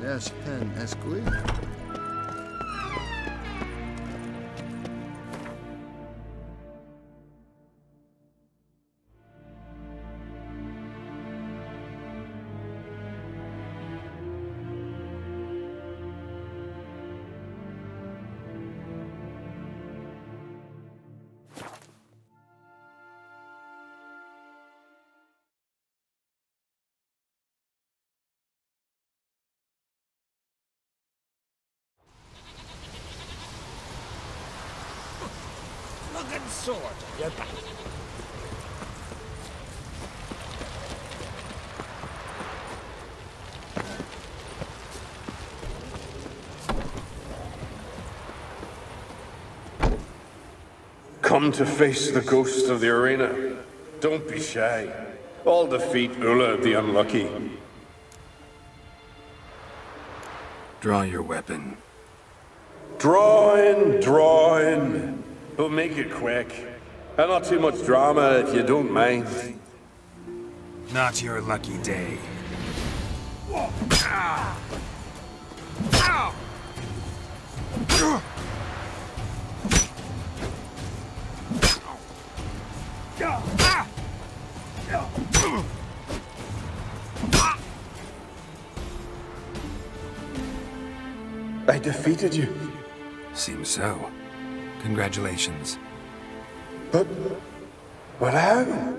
There's pen as good. Fucking sword, you're back. Come to face the ghost of the arena. Don't be shy. I'll defeat Ulla the Unlucky. Draw your weapon. Draw in. But make it quick. And not too much drama if you don't mind. Not your lucky day. I defeated you. Seems so. Congratulations. But how?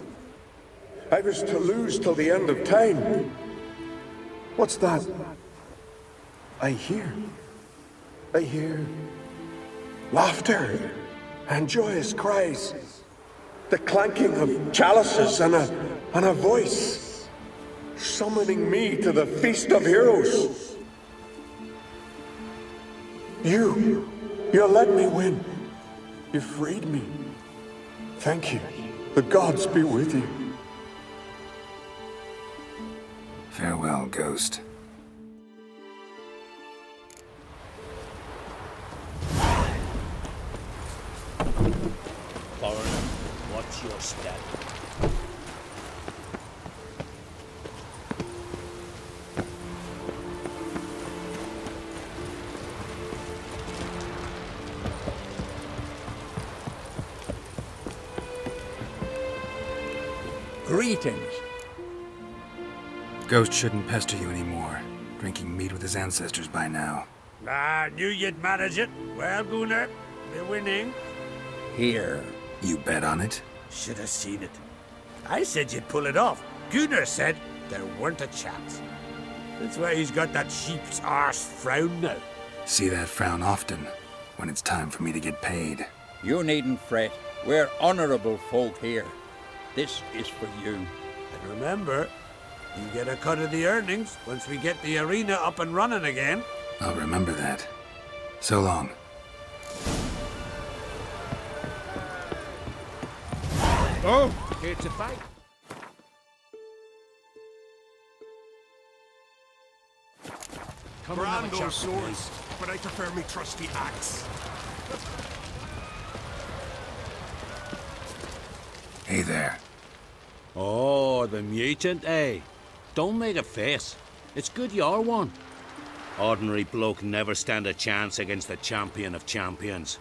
I was to lose till the end of time. What's that? I hear laughter and joyous cries. The clanking of chalices and a voice summoning me to the feast of heroes. You let me win. You freed me. Thank you. The gods be with you. Farewell, Ghost. Foreigner, watch your step. Greetings. Ghost shouldn't pester you anymore. Drinking meat with his ancestors by now. I knew you'd manage it. Well, Gunnar, we're winning. Here. You bet on it? Should have seen it. I said you'd pull it off. Gunnar said there weren't a chance. That's why he's got that sheep's arse frown now. See that frown often, when it's time for me to get paid. You needn't fret. We're honorable folk here. This is for you. And remember, you get a cut of the earnings once we get the arena up and running again. I'll remember that. So long. Oh, here to fight. Grand those swords, but I prefer me trusty axe. Hey there. Oh, the mutant, eh? Don't make a face. It's good you're one. Ordinary bloke never stand a chance against the champion of champions.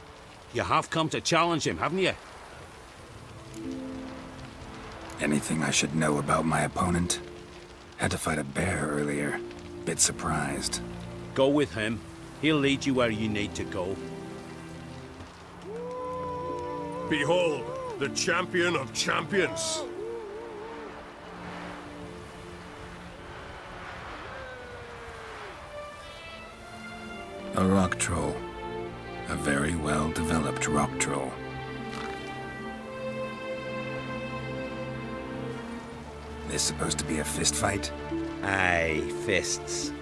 You have come to challenge him, haven't you? Anything I should know about my opponent? Had to fight a bear earlier. Bit surprised. Go with him. He'll lead you where you need to go. Behold, the champion of champions. A rock troll. A very well-developed rock troll. This supposed to be a fist fight? Aye, fists.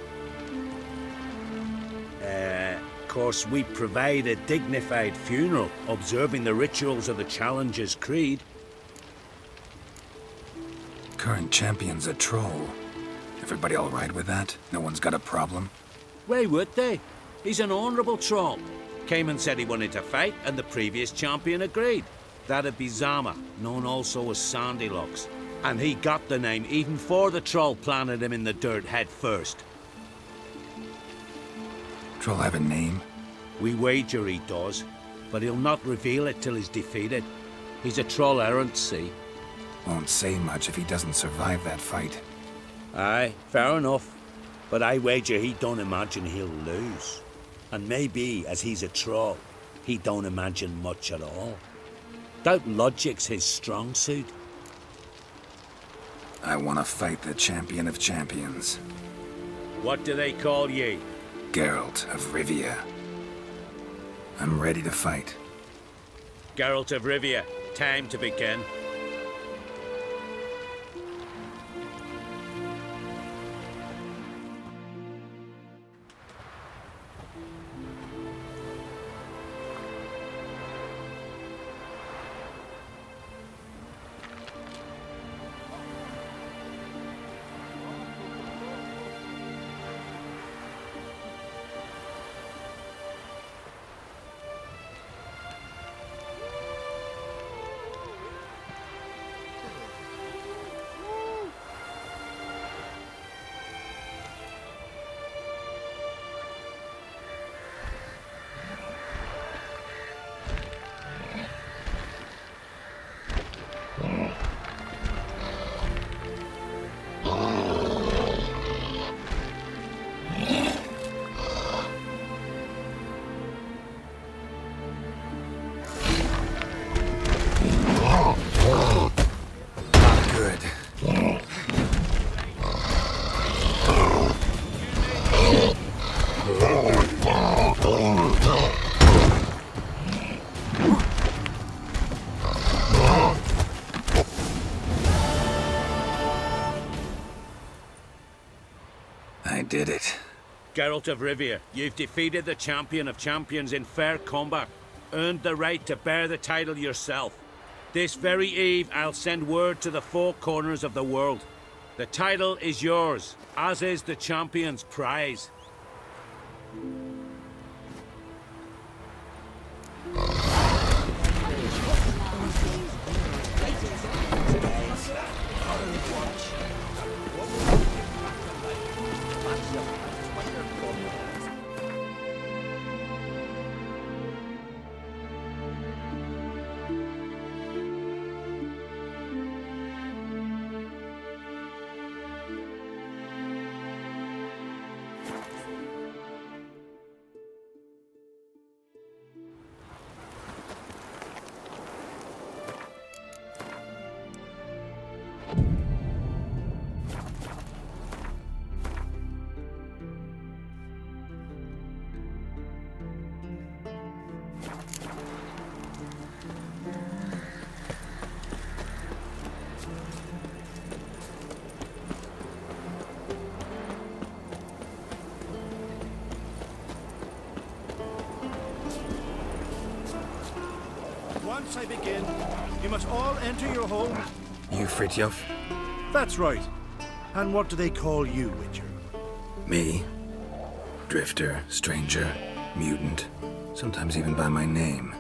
Of course, we provide a dignified funeral, observing the rituals of the Challenger's Creed. Current champion's a troll. Everybody all right with that? No one's got a problem? Why would they? He's an honourable troll. Came and said he wanted to fight, and the previous champion agreed. That'd be Zama, known also as Sandylocks. And he got the name even before the troll planted him in the dirt head first. Troll have a name? We wager he does, but he'll not reveal it till he's defeated. He's a troll errant, see? Won't say much if he doesn't survive that fight. Aye, fair enough. But I wager he don't imagine he'll lose. And maybe, as he's a troll, he don't imagine much at all. Doubt logic's his strong suit. I want to fight the champion of champions. What do they call ye? Geralt of Rivia. I'm ready to fight. Geralt of Rivia, time to begin. I did it. Geralt of Rivia, you've defeated the champion of champions in fair combat. Earned the right to bear the title yourself. This very eve, I'll send word to the four corners of the world. The title is yours, as is the champion's prize. Once I begin, you must all enter your home. You Fritjof? That's right. And what do they call you, Witcher? Me? Drifter, stranger, mutant. Sometimes even by my name.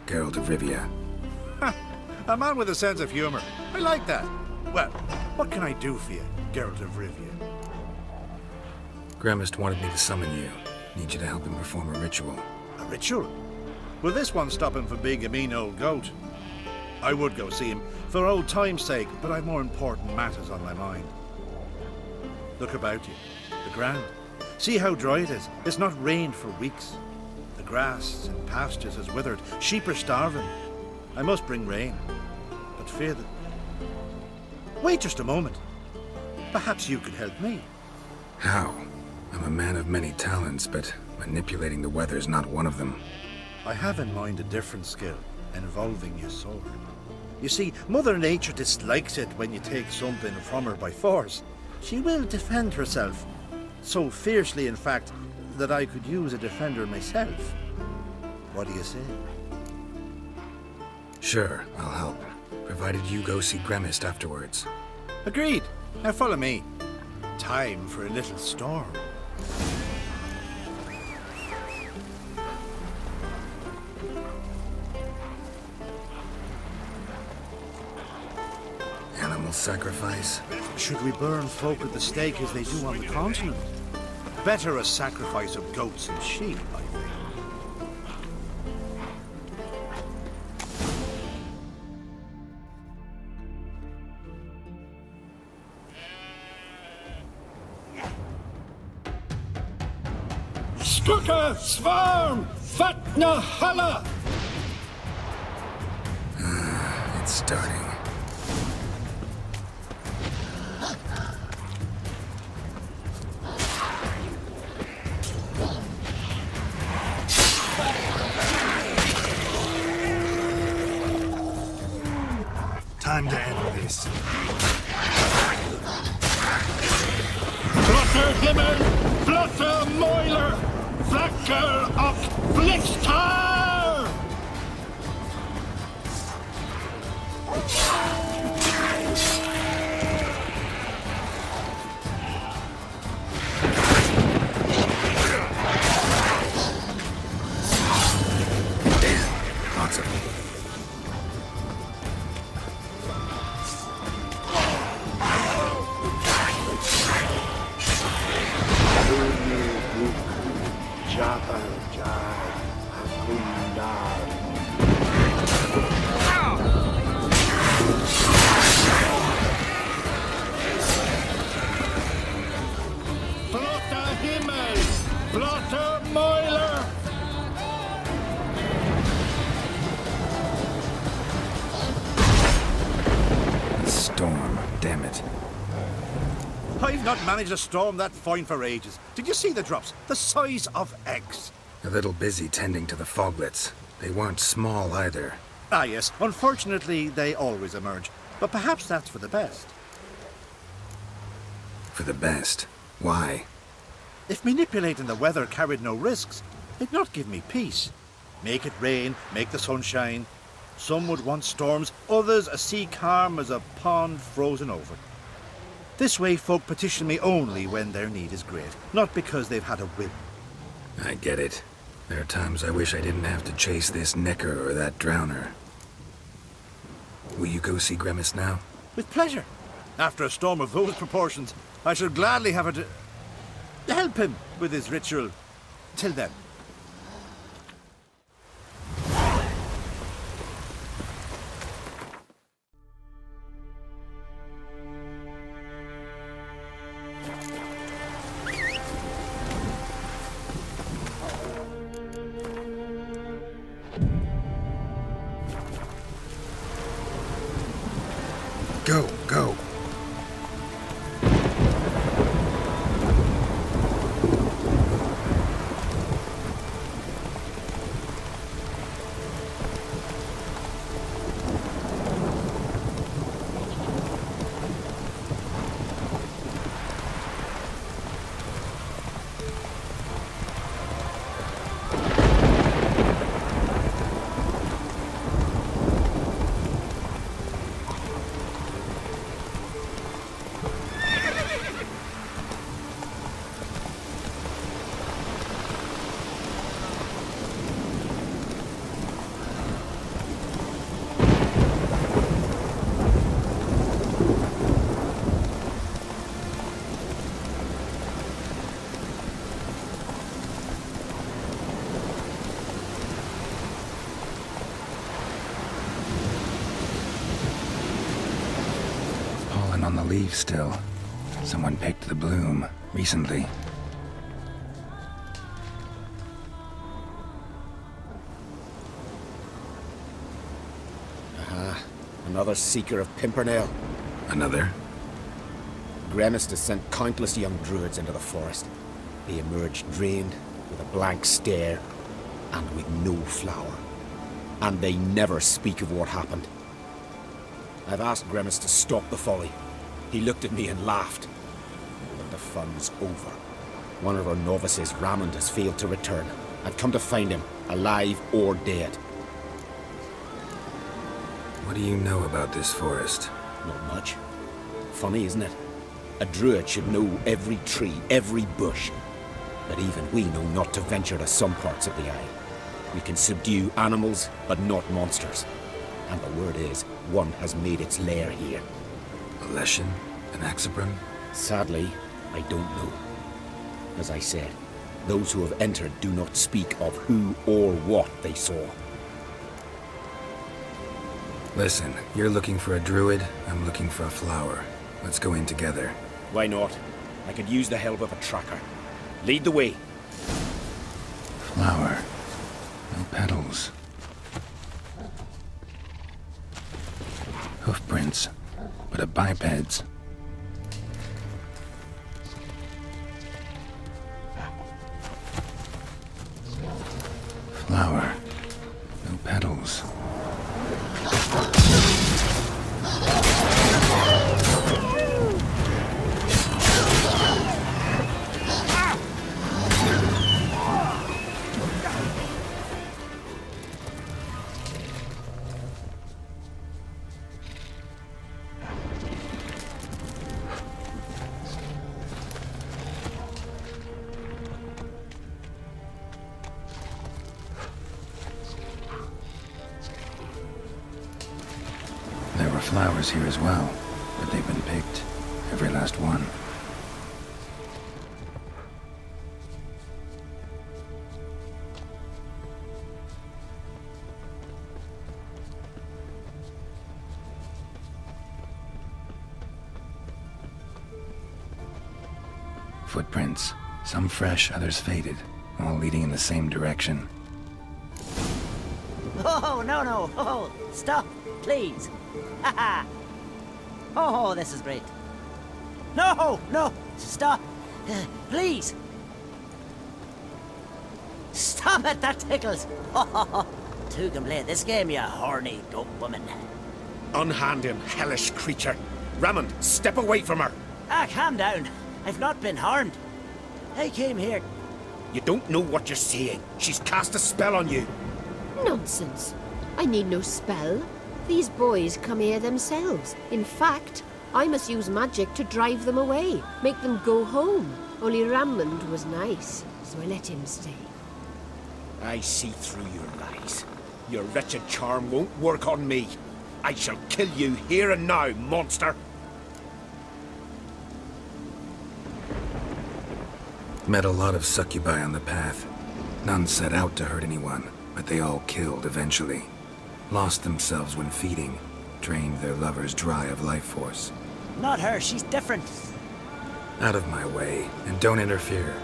Geralt of Rivia. Ha! A man with a sense of humor. I like that. Well, what can I do for you, Geralt of Rivia? Gremist wanted me to summon you. Need you to help him perform a ritual. A ritual? Will this one stop him from being a mean old goat? I would go see him for old time's sake, but I've more important matters on my mind. Look about you. The ground. See how dry it is. It's not rained for weeks. The grass in pastures has withered. Sheep are starving. I must bring rain, but fear that... Wait just a moment. Perhaps you could help me. How? I'm a man of many talents, but manipulating the weather's not one of them. I have in mind a different skill, involving your sword. You see, Mother Nature dislikes it when you take something from her by force. She will defend herself. So fiercely, in fact, that I could use a defender myself. What do you say? Sure, I'll help. Provided you go see Gremist afterwards. Agreed. Now follow me. Time for a little storm. Animal sacrifice? Should we burn folk at the stake as they do on the continent? better a sacrifice of goats and sheep, I think. Skuka Svarm Fatna Hala! It's starting. Time to end this. Blotter Himmel, Blotter Moiler, Flacker och Blixtar! Lots of them. Blotter Himmel, Blotter Moiler! Storm, damn it. I've not managed a storm that fine for ages. Did you see the drops? The size of eggs. A little busy tending to the foglets. They weren't small either. Ah, yes. Unfortunately, they always emerge. But perhaps that's for the best. For the best. Why? If manipulating the weather carried no risks, it'd not give me peace. Make it rain, make the sun shine. Some would want storms, others a sea calm as a pond frozen over. This way folk petition me only when their need is great, not because they've had a whim. I get it. There are times I wish I didn't have to chase this necker or that drowner. Will you go see Grimace now? With pleasure. After a storm of those proportions, I shall gladly have it to help him with his ritual. Till then. Go, go. On the leaves still. Someone picked the bloom recently. Another seeker of Pimpernel. Another? Grimace has sent countless young druids into the forest. They emerge drained, with a blank stare, and with no flower. And they never speak of what happened. I've asked Grimace to stop the folly. He looked at me and laughed. But the fun's over. One of our novices, Ramond, has failed to return. I've come to find him, alive or dead. What do you know about this forest? Not much. Funny, isn't it? A druid should know every tree, every bush. But even we know not to venture to some parts of the Eye. We can subdue animals, but not monsters. And the word is, one has made its lair here. A Leshen? An Axabron? Sadly, I don't know. As I said, those who have entered do not speak of who or what they saw. Listen, you're looking for a druid, I'm looking for a flower. Let's go in together. Why not? I could use the help of a tracker. Lead the way. Flower. No petals. Hoofprints, but a biped's. Flower. No petals. There were flowers here as well, but they've been picked. Every last one. Footprints. Some fresh, others faded, all leading in the same direction. Oh, no. Oh, stop, please. Haha. Oh, this is great. No, stop. Please. Stop it, that tickles. Oh, two can play this game, you horny dope woman. Unhand him, hellish creature. Raymond, step away from her. Calm down. I've not been harmed. I came here. You don't know what you're saying. She's cast a spell on you. Nonsense. I need no spell. These boys come here themselves. In fact, I must use magic to drive them away, make them go home. Only Raymond was nice, so I let him stay. I see through your lies. Your wretched charm won't work on me. I shall kill you here and now, monster. Met a lot of succubi on the path. None set out to hurt anyone, but they all killed eventually. Lost themselves when feeding, drained their lovers dry of life force. Not her, she's different. Out of my way, and don't interfere.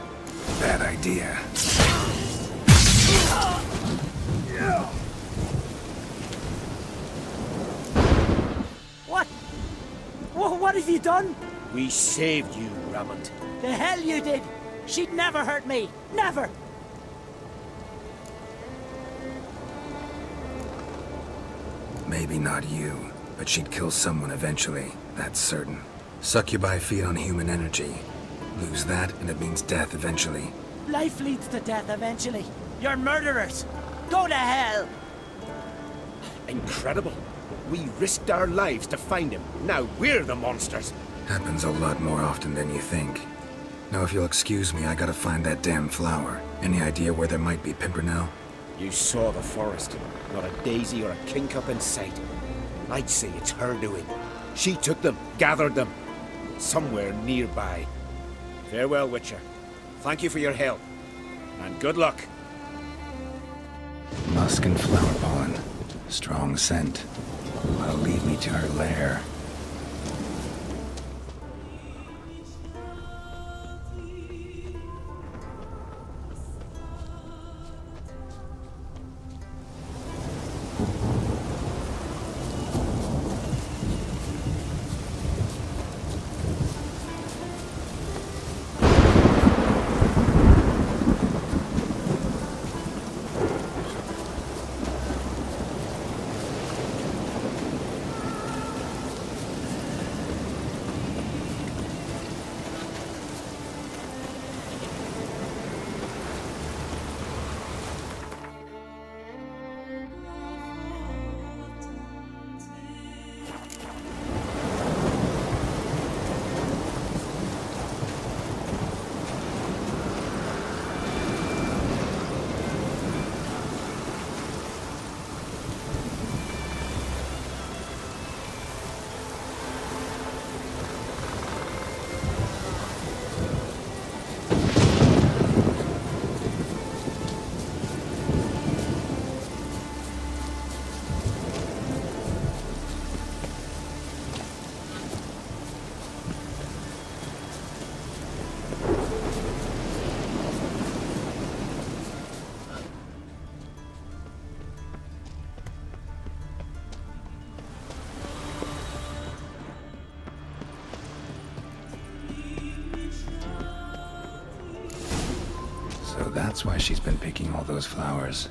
Bad idea. What? What have you done? We saved you, Raymond. The hell you did! She'd never hurt me! Never! Maybe not you, but she'd kill someone eventually, that's certain. Succubi feed on human energy. Lose that, and it means death eventually. Life leads to death eventually. You're murderers! Go to hell! Incredible. We risked our lives to find him. Now we're the monsters. Happens a lot more often than you think. Now if you'll excuse me, I gotta find that damn flower. Any idea where there might be Pimpernel? You saw the forest. Not a daisy or a kingcup in sight. I'd say it's her doing. She took them, gathered them. Somewhere nearby. Farewell, Witcher. Thank you for your help. And good luck. Musk and flower pollen. Strong scent. That'll lead me to her lair. that's why she's been picking all those flowers.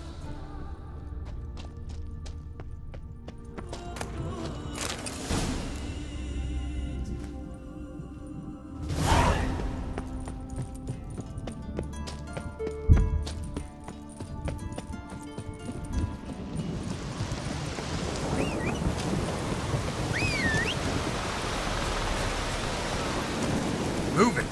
Move it!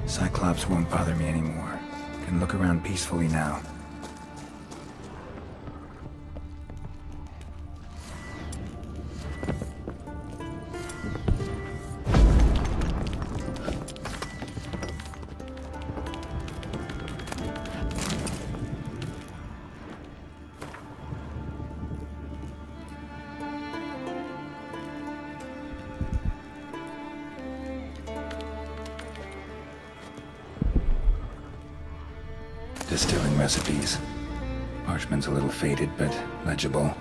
Cyclops won't bother me anymore. Can look around peacefully now. Distilling recipes. Parchment's a little faded, but legible.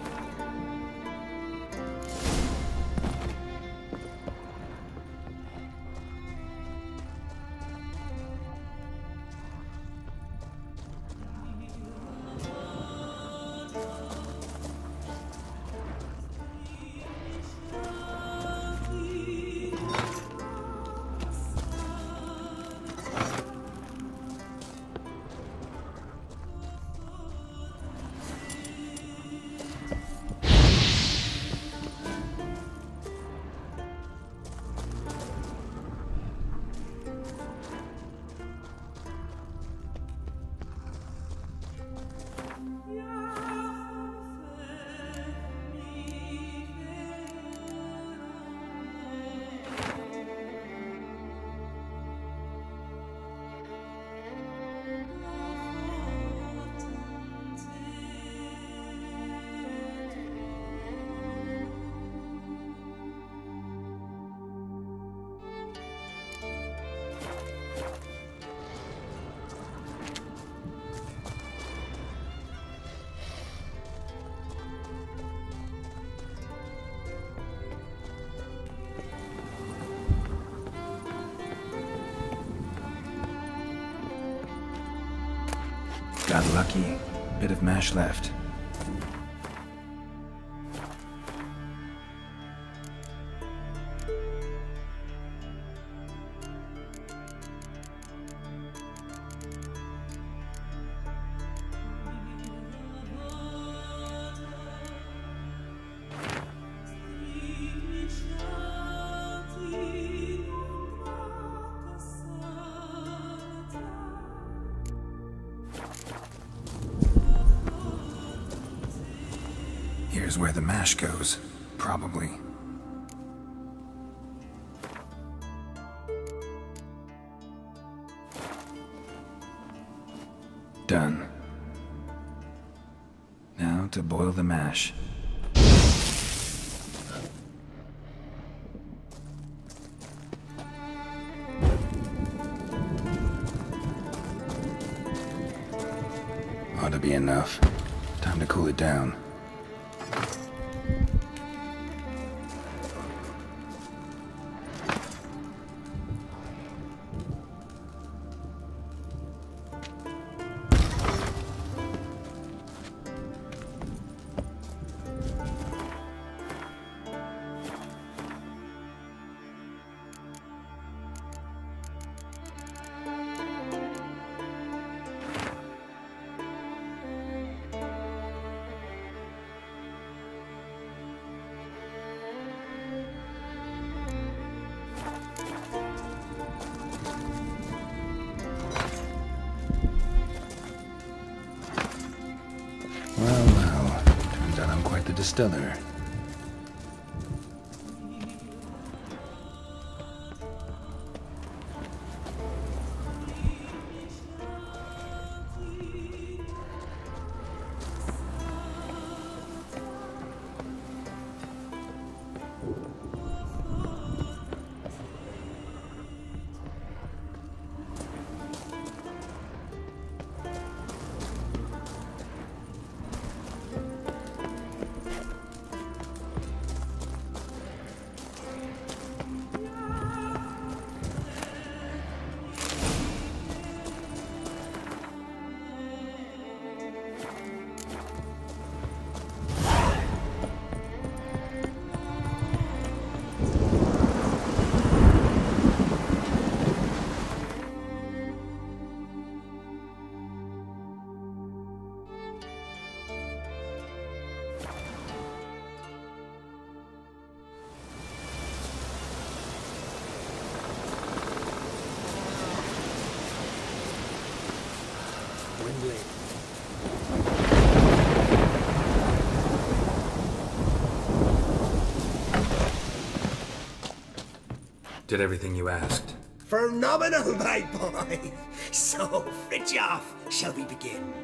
Got lucky. Bit of mash left. Here's where the mash goes. Probably. Done. Now to boil the mash. Ought to be enough. Time to cool it down. Well, turns out I'm quite the distiller. Did everything you asked? Phenomenal, my boy! So, Witchah, shall we begin?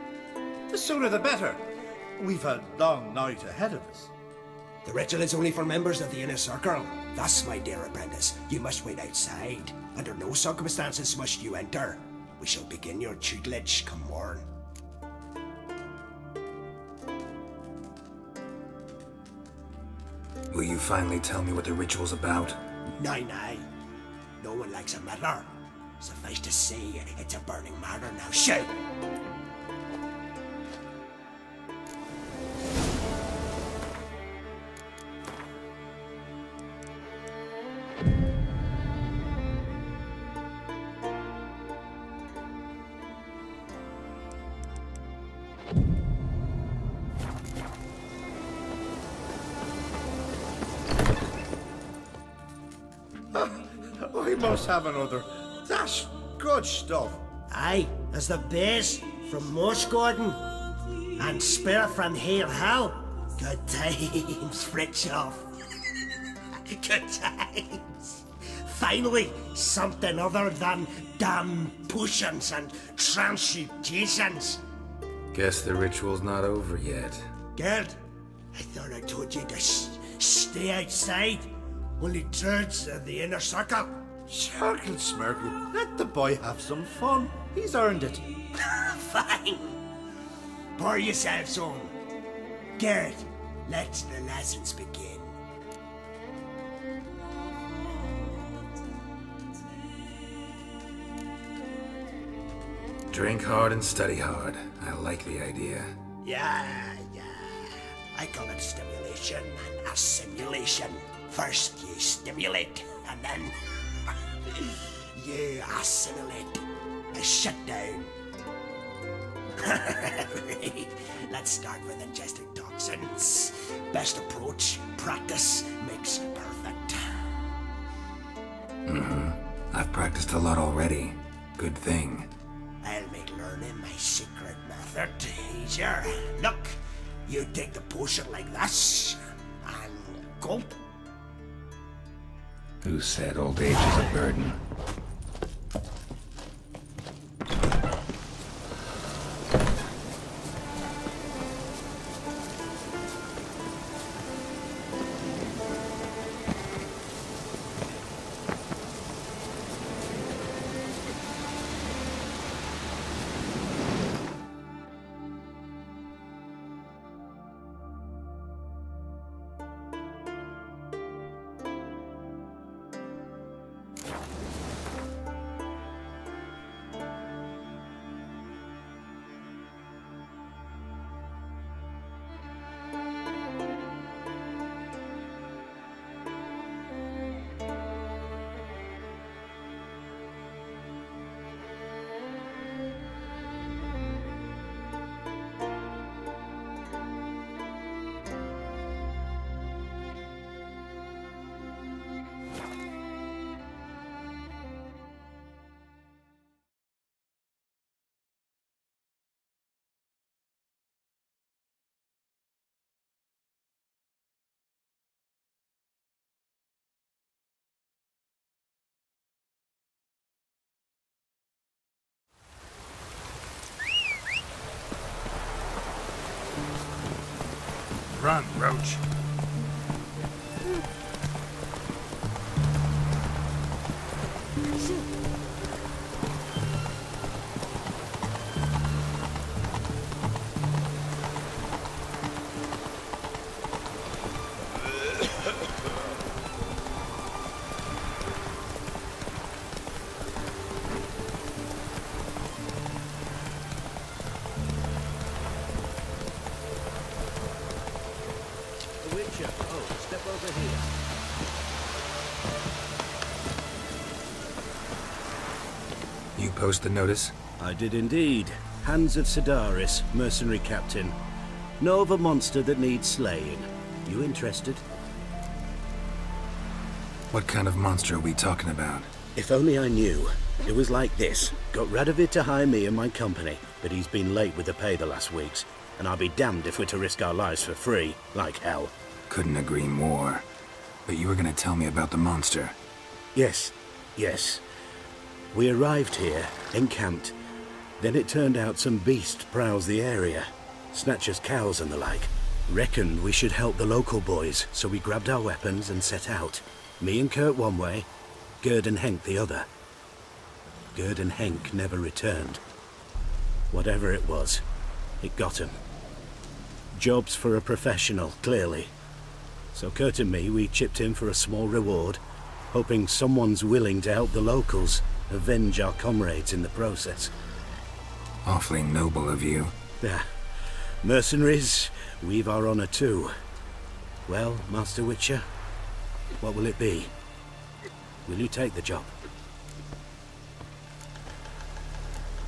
The sooner the better. We've a long night ahead of us. The ritual is only for members of the inner circle. Thus, my dear apprentice, you must wait outside. Under no circumstances must you enter. We shall begin your tutelage come morn. Will you finally tell me what the ritual's about? Nay. No one likes a matter. Suffice to say, it's a burning matter now. Shout! We must have another. That's good stuff. Aye, as the base from Moss Gordon and Spirit from Here How. Good times, Witchah. Good times. Finally, something other than damn potions and transmutations. Guess the ritual's not over yet. Gerd, I thought I told you to stay outside. Only druids of the inner circle. Smirkle, Smirkle. Let the boy have some fun. He's earned it. Fine. Pour yourselves on. Gerd, let the lessons begin. Drink hard and study hard. I like the idea. Yeah. I call it stimulation and assimilation. First you stimulate, and then you assimilate. Shut down. Right. Let's start with ingesting toxins. Best approach, practice makes perfect. I've practiced a lot already. Good thing. I'll make learning my secret method easier. Look, You take the potion like this, and gulp. Who said old age is a burden? Run, Roach. Witchah, oh, step over here. You post the notice? I did indeed. Hands of Sedaris, mercenary captain. Know of a monster that needs slaying. You interested? What kind of monster are we talking about? If only I knew. It was like this. Got Radovid to hire me and my company, but he's been late with the pay the last weeks. And I'll be damned if we're to risk our lives for free, like hell. Couldn't agree more. But you were gonna tell me about the monster. Yes. We arrived here, encamped. Then it turned out some beast prowls the area. Snatchers cows and the like. Reckoned we should help the local boys, so we grabbed our weapons and set out. Me and Kurt one way, Gerd and Henk the other. Gerd and Henk never returned. Whatever it was, it got him. Job's for a professional, clearly. So Kurt and me, we chipped in for a small reward, hoping someone's willing to help the locals, avenge our comrades in the process. Awfully noble of you. Yeah. Mercenaries, we've our honor too. Well, Master Witcher, what will it be? Will you take the job?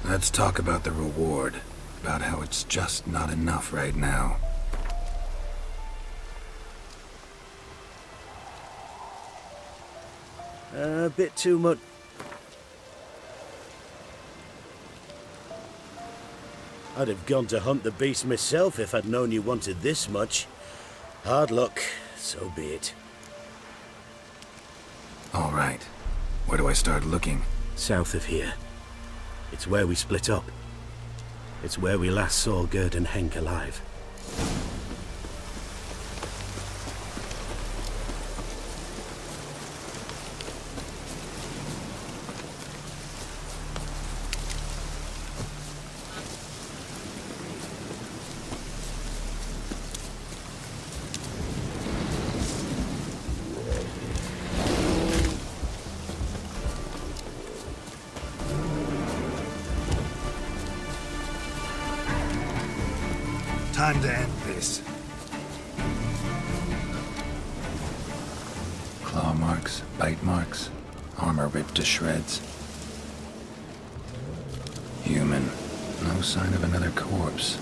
Let's talk about the reward. About how it's just not enough right now. A bit too much. I'd have gone to hunt the beast myself if I'd known you wanted this much. Hard luck, so be it. All right. Where do I start looking? South of here. It's where we split up. It's where we last saw Gerd and Henk alive. Time to end this. Claw marks, bite marks, armor ripped to shreds. Human. No sign of another corpse.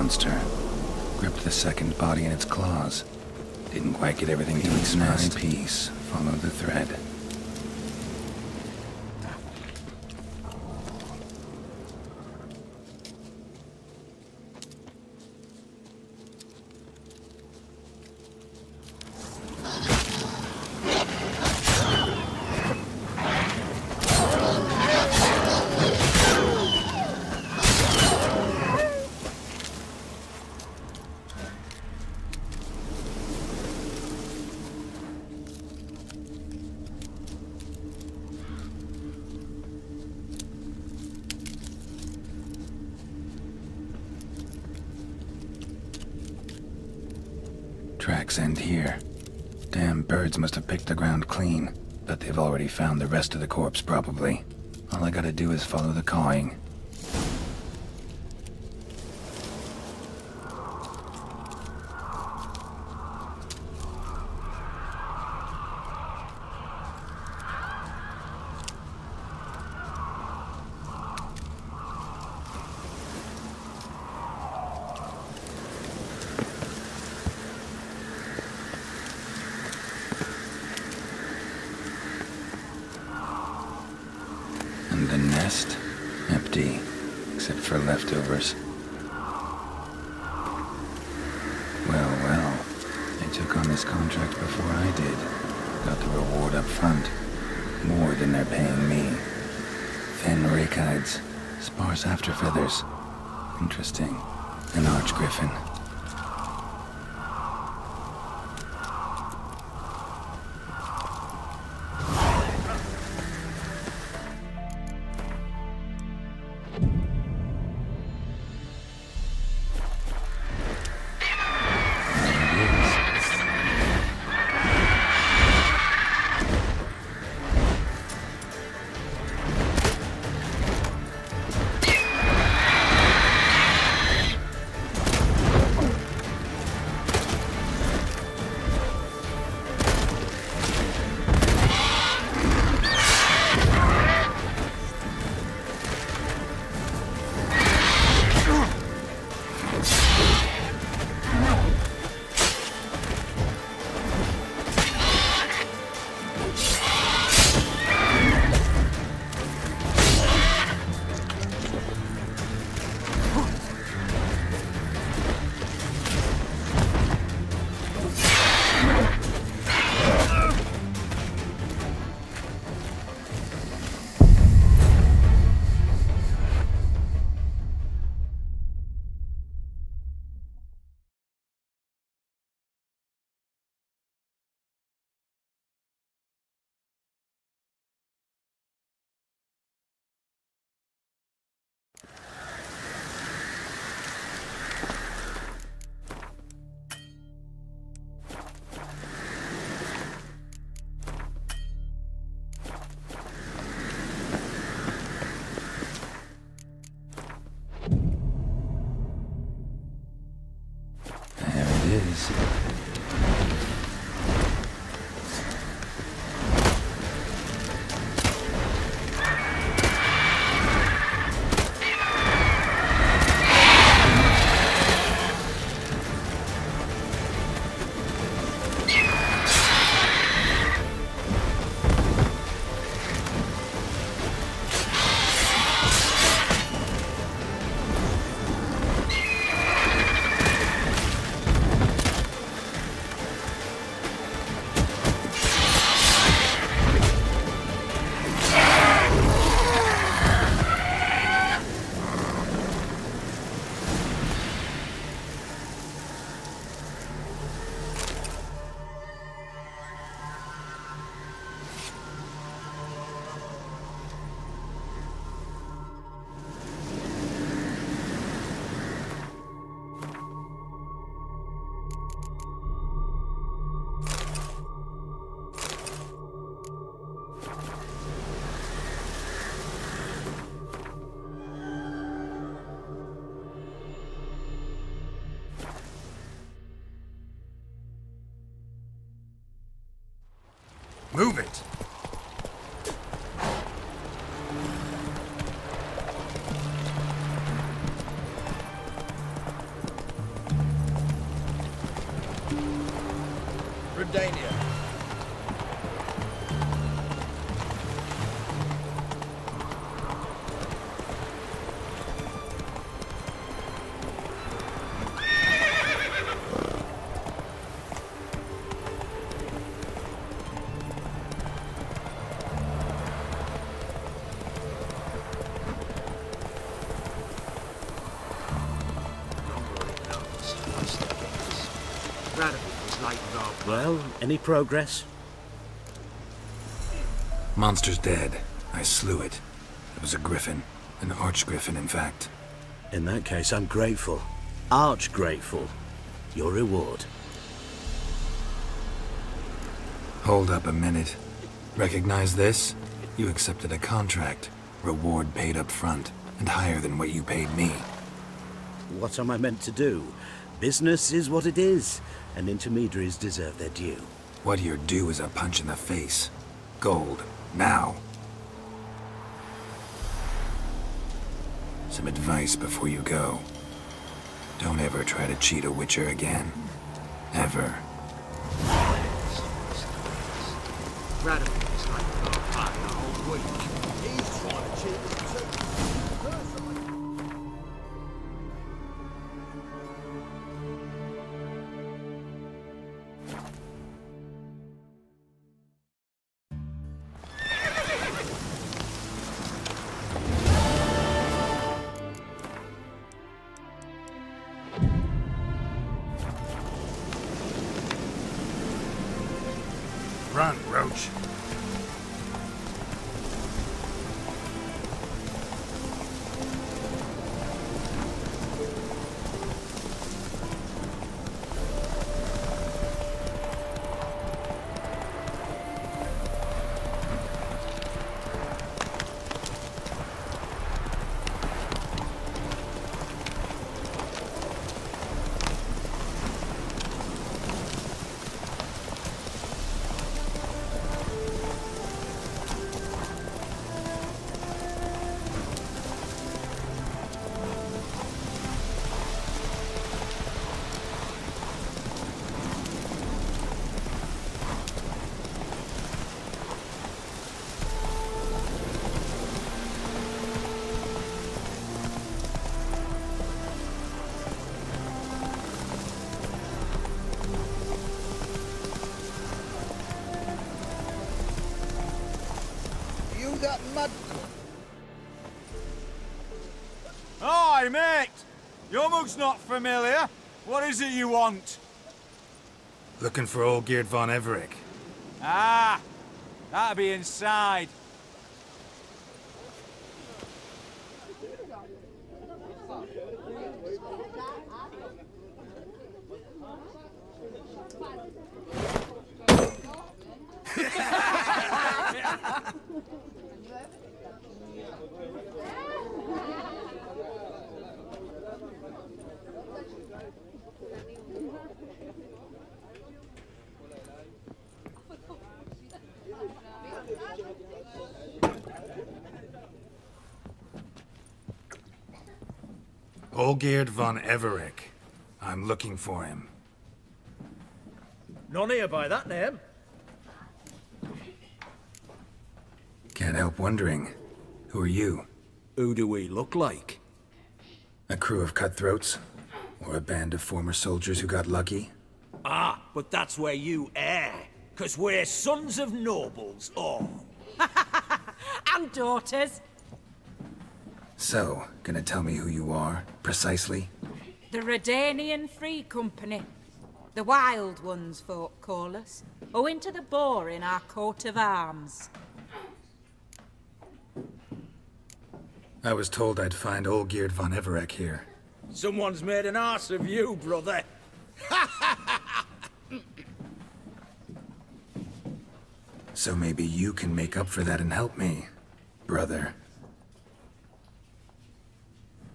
monster. Gripped the second body in its claws. Didn't quite get everything to its nest. Piece. Follow the thread. Tracks end here. Damn birds must have picked the ground clean. But they've already found the rest of the corpse, probably. All I gotta do is follow the cawing. And the nest? Empty. Except for leftovers. Well, well. They took on this contract before I did. Got the reward up front. More than they're paying me. Thin rake hides. Sparse afterfeathers. Interesting. An arch griffin. Move it! Well, any progress? Monster's dead. I slew it. It was a griffin. An archgriffin, in fact. In that case, I'm grateful. Arch grateful. Your reward. Hold up a minute. Recognize this? You accepted a contract. Reward paid up front, and higher than what you paid me. What am I meant to do? Business is what it is, and intermediaries deserve their due. What you're due is a punch in the face. Gold. Now. Some advice before you go. Don't ever try to cheat a Witcher again. Ever. Run, Roach. That mad... Hi, mate! Your mug's not familiar. What is it you want? Looking for old Geert von Everec. Ah! That'll be inside. Olgierd von Everec. I'm looking for him. None here by that name. Can't help wondering. Who are you? Who do we look like? A crew of cutthroats? Or a band of former soldiers who got lucky? Ah, but that's where you err. 'Cause we're sons of nobles, all. And daughters. So, gonna tell me who you are, precisely? The Redanian Free Company. The Wild Ones, folk call us. Owing to the boar in our coat of arms. I was told I'd find Olgierd von Everec here. Someone's made an arse of you, brother. So maybe you can make up for that and help me, brother.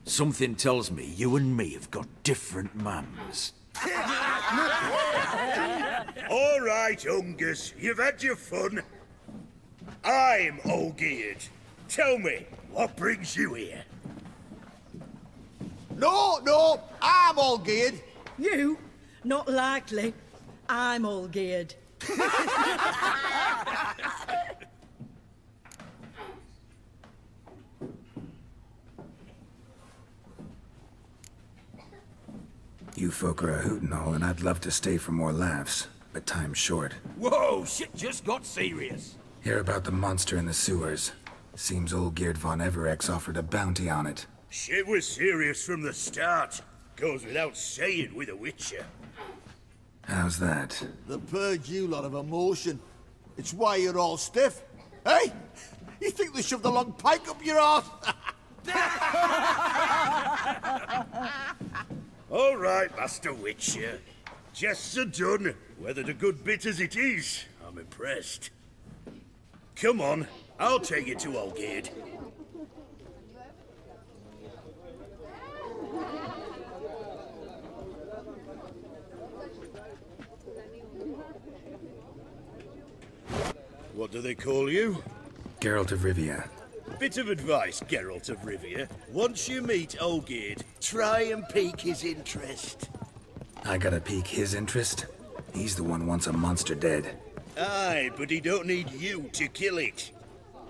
Something tells me you and me have got different mums. All right, Ungus, you've had your fun. I'm Olgierd. Tell me, what brings you here? No, I'm all geared. You? Not likely. I'm all geared. You folk are a hoot and all, and I'd love to stay for more laughs, but time's short. Whoa, shit just got serious. Hear about the monster in the sewers. Seems Olgierd von Everec's offered a bounty on it. Shit was serious from the start. Goes without saying with a Witcher. How's that? The purge you lot of emotion. It's why you're all stiff. Hey? You think they shoved a long pike up your arse? All right, Master Witcher. Jests are done. Whether the good bit as it is, I'm impressed. Come on, I'll take you to Olgerd. What do they call you? Geralt of Rivia. Bit of advice, Geralt of Rivia. Once you meet Olgerd, try and pique his interest. I gotta pique his interest? He's the one wants a monster dead. Aye, but he don't need you to kill it.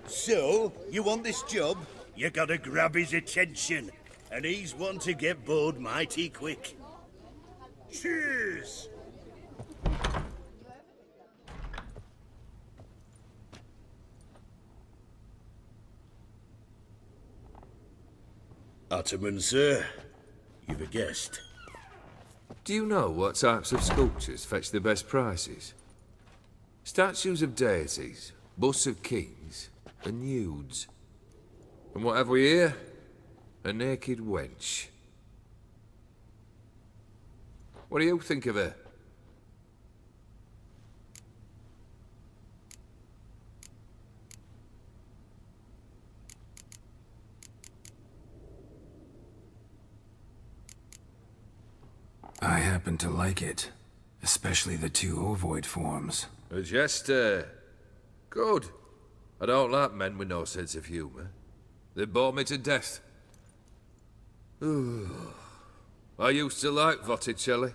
So, you want this job? You gotta grab his attention. And he's one to get bored mighty quick. Cheers! Ottoman, sir. You've a guest. Do you know what types of sculptures fetch the best prices? Statues of deities, busts of kings, and nudes. And what have we here? A naked wench. What do you think of her? I happen to like it. Especially the two ovoid forms. A jester. Good. I don't like men with no sense of humour. They bore me to death. I used to like Botticelli.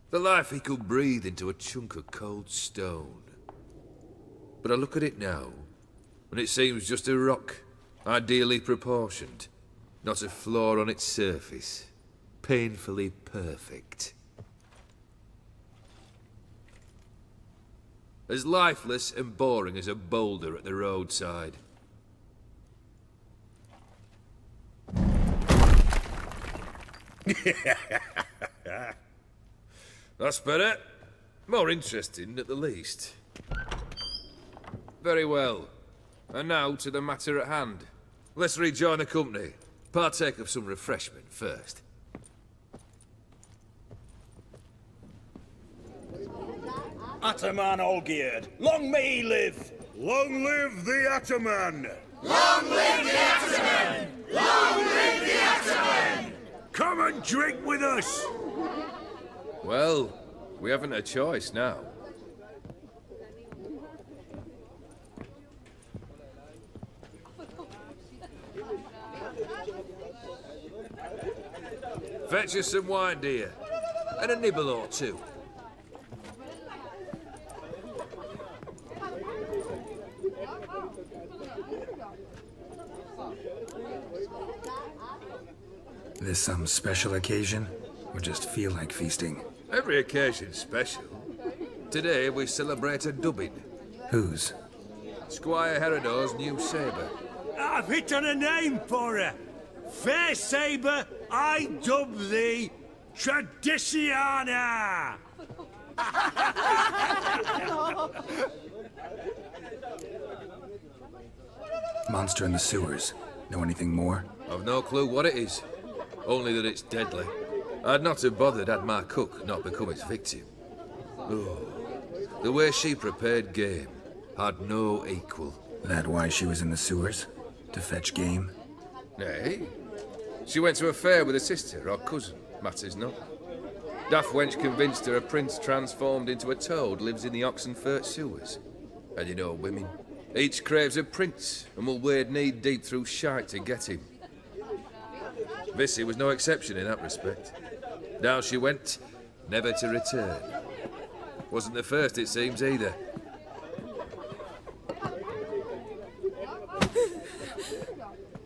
The life he could breathe into a chunk of cold stone. But I look at it now, and it seems just a rock, ideally proportioned. Not a flaw on its surface. Painfully perfect. As lifeless and boring as a boulder at the roadside. That's better. More interesting, at the least. Very well. And now to the matter at hand. Let's rejoin the company. Partake of some refreshment first. Ataman Olgerd, long may he live! Long live the Ataman! Long live the Ataman! Long live the Ataman! Come and drink with us! Well, we haven't a choice now. Fetch us some wine, dear. And a nibble or two. This some special occasion? Or just feel like feasting? Every occasion's special. Today we celebrate a dubbing. Whose? Squire Herodor's new sabre. I've hit on a name for her. Fair sabre, I dub thee Tradiciana! Monster in the sewers. Know anything more? I've no clue what it is. Only that it's deadly. I'd not have bothered had my cook not become its victim. Oh, the way she prepared game had no equal. That why she was in the sewers? To fetch game? Nay. She went to a fair with a sister or cousin, matters not. Daft wench convinced her a prince transformed into a toad lives in the Oxenfurt sewers. And you know women. Each craves a prince and will wade knee-deep through shite to get him. Vissy was no exception in that respect. Down she went, never to return. Wasn't the first, it seems, either.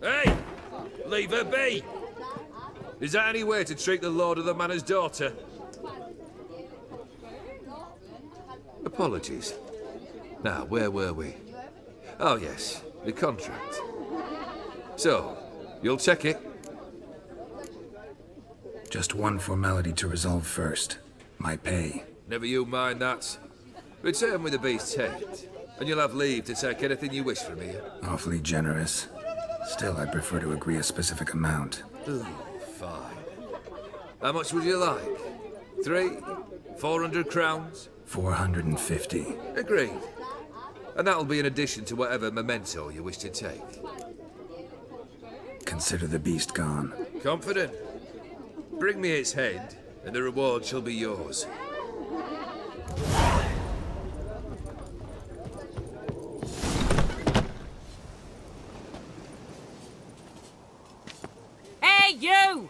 Hey! Leave her be! Is that any way to treat the lord of the manor's daughter? Apologies. Now, where were we? Oh, yes, the contract. So, you'll check it? Just one formality to resolve first. My pay. Never you mind that. Return with the beast's head, and you'll have leave to take anything you wish from here. Awfully generous. Still, I'd prefer to agree a specific amount. Ooh, fine. How much would you like? 3? 400 crowns? 450. Agreed. And that'll be in addition to whatever memento you wish to take. Consider the beast gone. Confident? Bring me its head, and the reward shall be yours. Hey, you!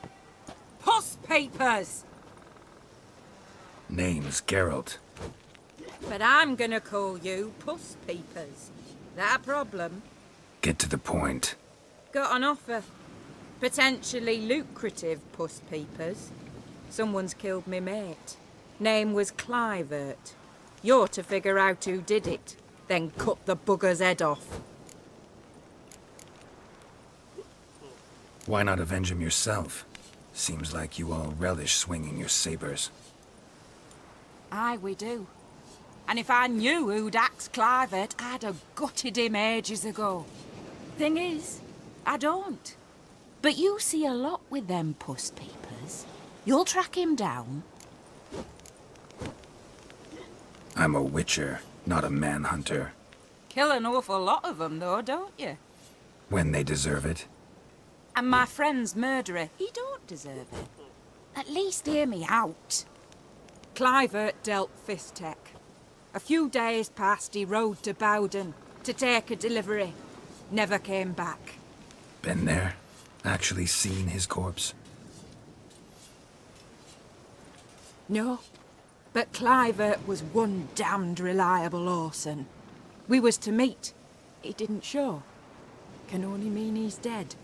Puss papers! Name's Geralt. But I'm gonna call you Puss Peepers. That a problem? Get to the point. Got an offer. Potentially lucrative Puss Peepers. Someone's killed me mate. Name was Clivert. You're to figure out who did it, then cut the bugger's head off. Why not avenge him yourself? Seems like you all relish swinging your sabers. Aye, we do. And if I knew who'd axed Clivert, I'd have gutted him ages ago. Thing is, I don't. But you see a lot with them Puss Peepers. You'll track him down. I'm a witcher, not a manhunter. Kill an awful lot of them, though, don't you? When they deserve it. And my friend's murderer, he don't deserve it. At least hear me out. Clivert dealt Fistech. A few days passed, he rode to Bowden to take a delivery. Never came back. Been there? Actually seen his corpse? No. But Clivert was one damned reliable horseman. We was to meet. He didn't show. Can only mean he's dead.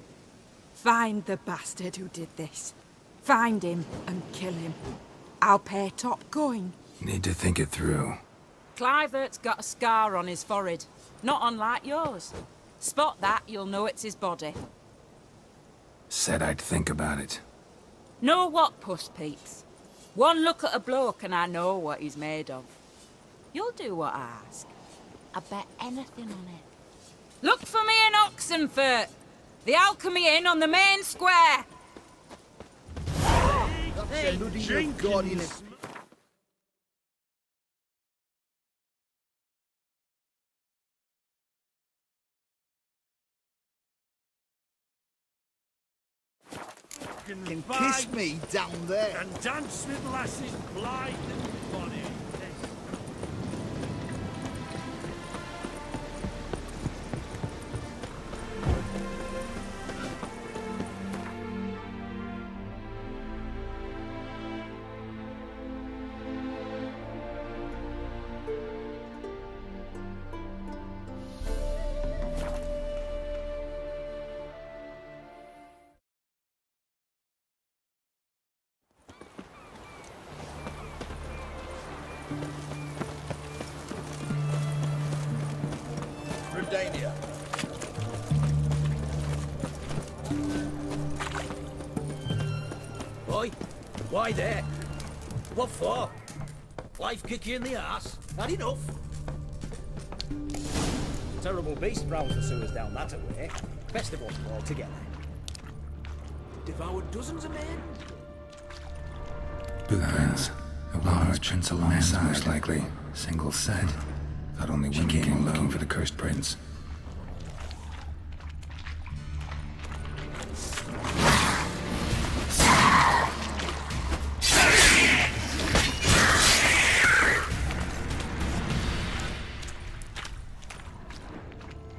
Find the bastard who did this. Find him and kill him. I'll pay top coin. Need to think it through. Clivert's got a scar on his forehead. Not unlike yours. Spot that, you'll know it's his body. Said I'd think about it. Know what, Puss Peeps? One look at a bloke and I know what he's made of. You'll do what I ask. I bet anything on it. Look for me in Oxenfurt. The Alchemy Inn on the main square. Hey, Jenkins. Can kiss me down there. And dance with lasses blithe and bonny. Redania. Oi, why there? What for? Life kick you in the arse? Had enough? Terrible beast prowls the sewers down that way. Best of us all together. Devoured dozens of men. Blueprints. A large prince alongside, most likely. Single set. Thought only one came looking for the cursed prince.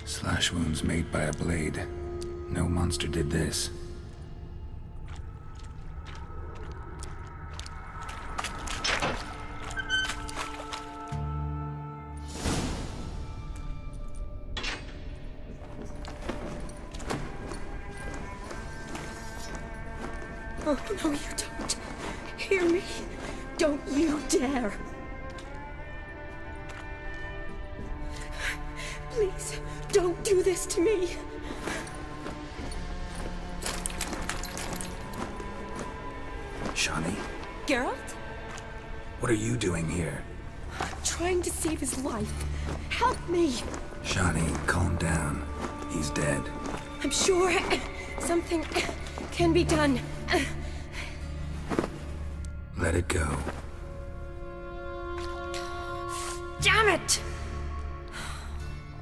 Slash wounds made by a blade. No monster did this. Oh, no, you don't. Hear me? Don't you dare. Please, don't do this to me. Shani? Geralt? What are you doing here? Trying to save his life. Help me! Shani, calm down. He's dead. I'm sure something can be done. Let it go. Damn it!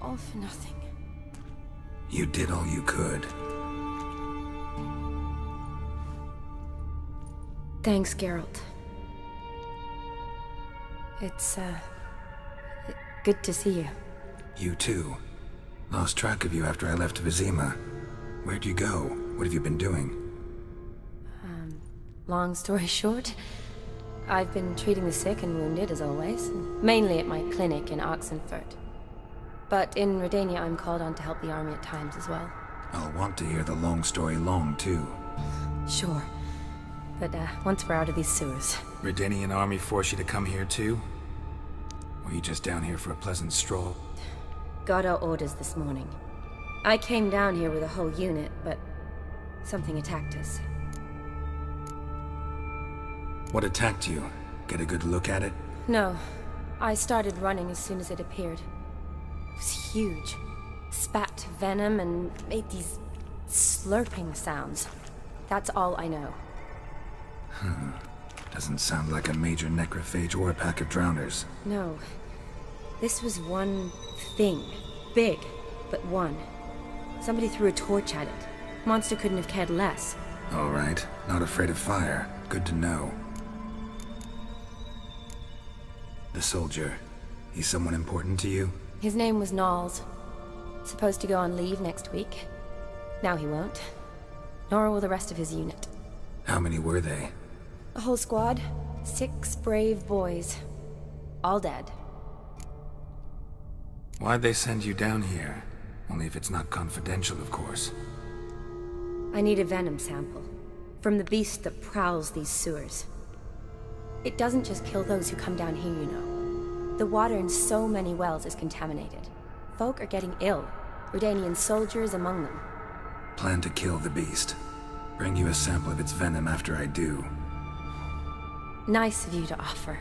All for nothing. You did all you could. Thanks, Geralt. It's, good to see you. You too. Lost track of you after I left Vizima. Where'd you go? What have you been doing? Long story short, I've been treating the sick and wounded, as always. Mainly at my clinic in Oxenfurt. But in Redania, I'm called on to help the army at times as well. I'll want to hear the long story long, too. Sure. But, once we're out of these sewers... Redanian army force you to come here, too? Or you just down here for a pleasant stroll? Got our orders this morning. I came down here with a whole unit, but... something attacked us. What attacked you? Get a good look at it? No. I started running as soon as it appeared. It was huge. Spat venom and made these slurping sounds. That's all I know. Doesn't sound like a major necrophage or a pack of drowners. No. This was one thing. Big, but one. Somebody threw a torch at it. Monster couldn't have cared less. All right. Not afraid of fire. Good to know. The soldier. He's someone important to you? His name was Knowles. Supposed to go on leave next week. Now he won't. Nor will the rest of his unit. How many were they? A whole squad. 6 brave boys. All dead. Why'd they send you down here? Only if it's not confidential, of course. I need a venom sample. From the beast that prowls these sewers. It doesn't just kill those who come down here, you know. The water in so many wells is contaminated. Folk are getting ill. Redanian soldiers among them. Plan to kill the beast. Bring you a sample of its venom after I do. Nice of you to offer.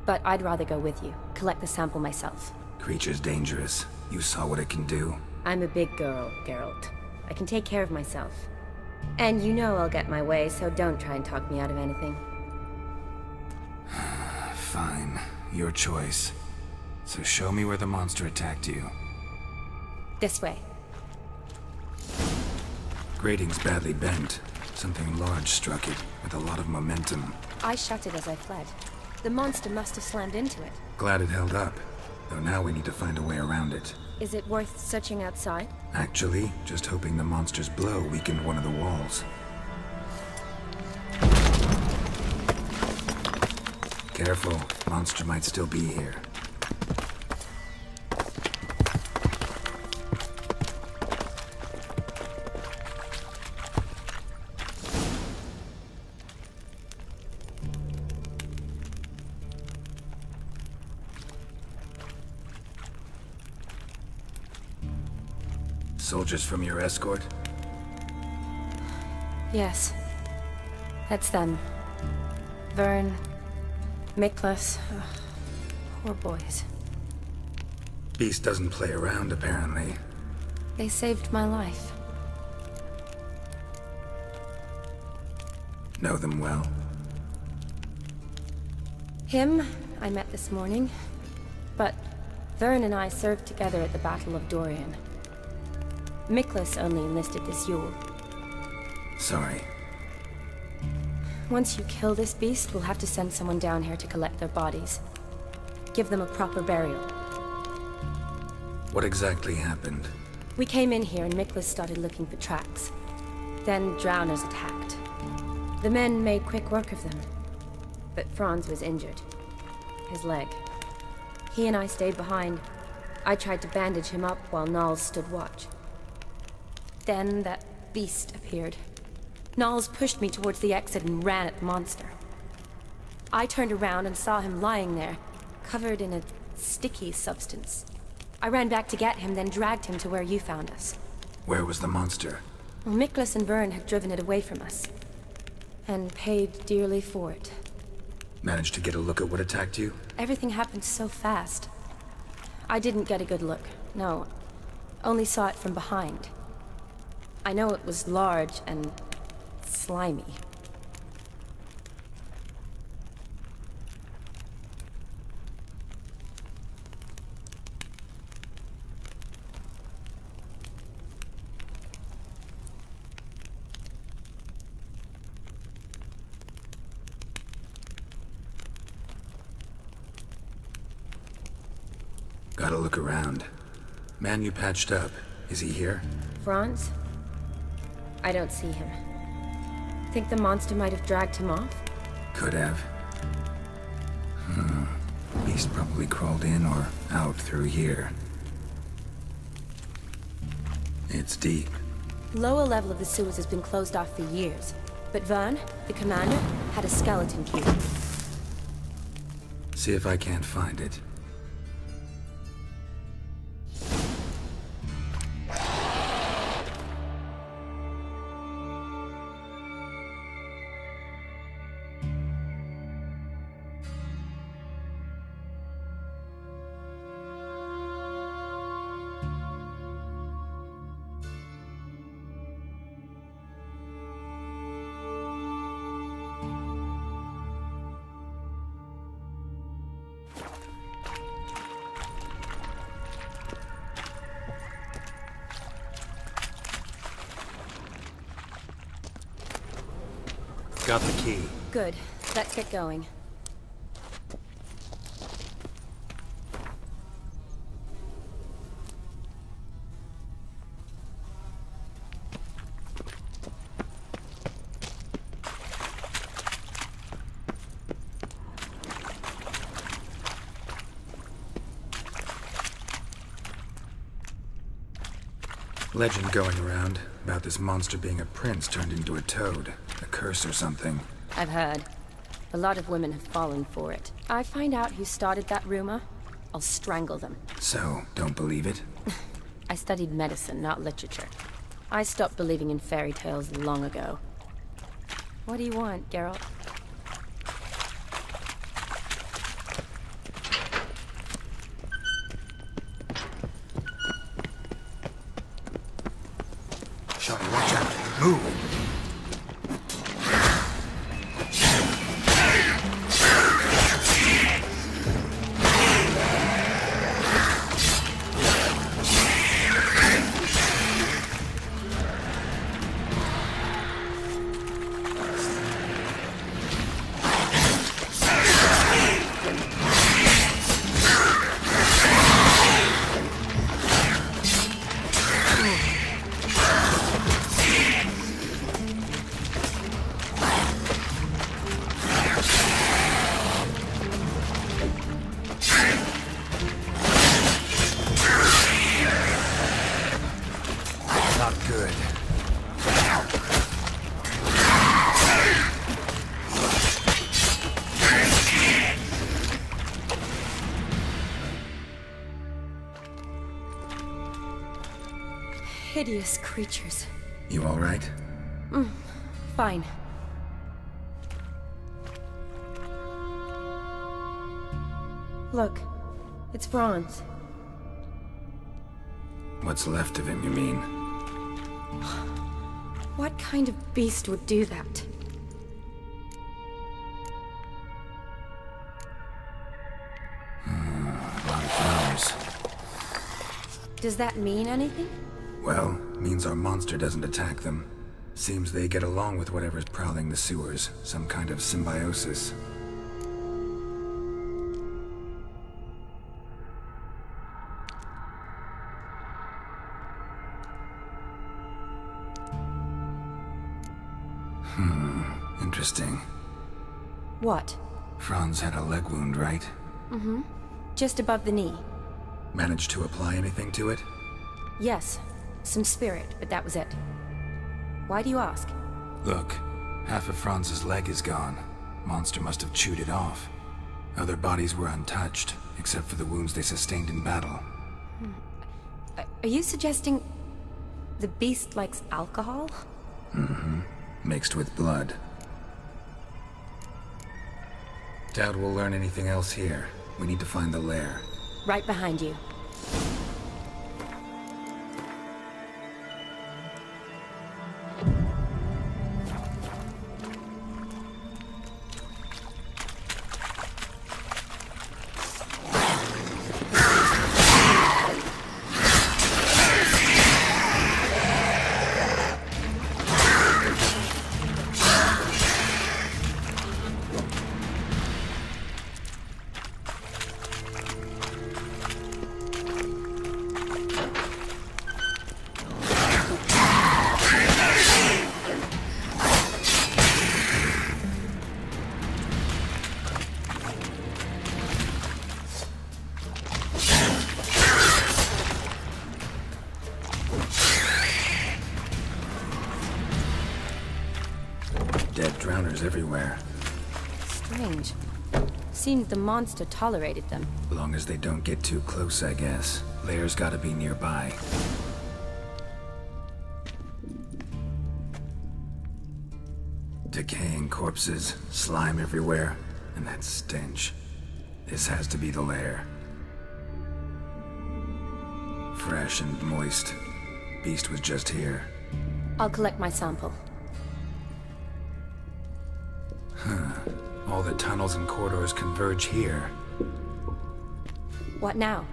But I'd rather go with you. Collect the sample myself. Creature's dangerous. You saw what it can do. I'm a big girl, Geralt. I can take care of myself. And you know I'll get my way, so don't try and talk me out of anything. Fine. Your choice. So show me where the monster attacked you. This way. Grating's badly bent. Something large struck it, with a lot of momentum. I shut it as I fled. The monster must have slammed into it. Glad it held up. Though now we need to find a way around it. Is it worth searching outside? Actually, just hoping the monster's blow weakened one of the walls. Careful, monster might still be here. Soldiers from your escort? Yes. That's them. Vern, Miklas. Poor boys. Beast doesn't play around, apparently. They saved my life. Know them well? Him, I met this morning. But Vern and I served together at the Battle of Dorian. Miklas only enlisted this Yule. Sorry. Once you kill this beast, we'll have to send someone down here to collect their bodies. Give them a proper burial. What exactly happened? We came in here and Miklas started looking for tracks. Then drowners attacked. The men made quick work of them. But Franz was injured. His leg. He and I stayed behind. I tried to bandage him up while Knowles stood watch. Then that beast appeared. Knowles pushed me towards the exit and ran at the monster. I turned around and saw him lying there, covered in a sticky substance. I ran back to get him, then dragged him to where you found us. Where was the monster? Well, Miklas and Vern had driven it away from us. And paid dearly for it. Managed to get a look at what attacked you? Everything happened so fast. I didn't get a good look, no. Only saw it from behind. I know it was large and slimy. Gotta look around. Man you patched up, is he here? Franz? I don't see him. Think the monster might have dragged him off? Could have. Beast probably crawled in or out through here. It's deep. Lower level of the sewers has been closed off for years. But Vern, the commander, had a skeleton key. See if I can't find it. Got the key. Good. Let's get going. Legend going around about this monster being a prince turned into a toad. A curse or something. I've heard. A lot of women have fallen for it. I find out who started that rumor, I'll strangle them. So, don't believe it? I studied medicine, not literature. I stopped believing in fairy tales long ago. What do you want, Geralt? Shawty, watch out. Move! Hideous creatures. You all right? Fine. Look, it's Franz. What's left of him, you mean? What kind of beast would do that? A lot of flowers. Does that mean anything? Well, means our monster doesn't attack them. Seems they get along with whatever's prowling the sewers. Some kind of symbiosis. Interesting. What? Franz had a leg wound, right? Mm-hmm. Just above the knee. Managed to apply anything to it? Yes. Some spirit, but that was it. Why do you ask? Look, half of Franz's leg is gone. Monster must have chewed it off. Other bodies were untouched, except for the wounds they sustained in battle. Are you suggesting the beast likes alcohol? Mm-hmm. Mixed with blood. Doubt we'll learn anything else here. We need to find the lair. Right behind you. Dead drowners everywhere. Strange. Seems the monster tolerated them. Long as they don't get too close, I guess. Lair's gotta be nearby. Decaying corpses, slime everywhere, and that stench. This has to be the lair. Fresh and moist. Beast was just here. I'll collect my sample. Huh. All the tunnels and corridors converge here. What now?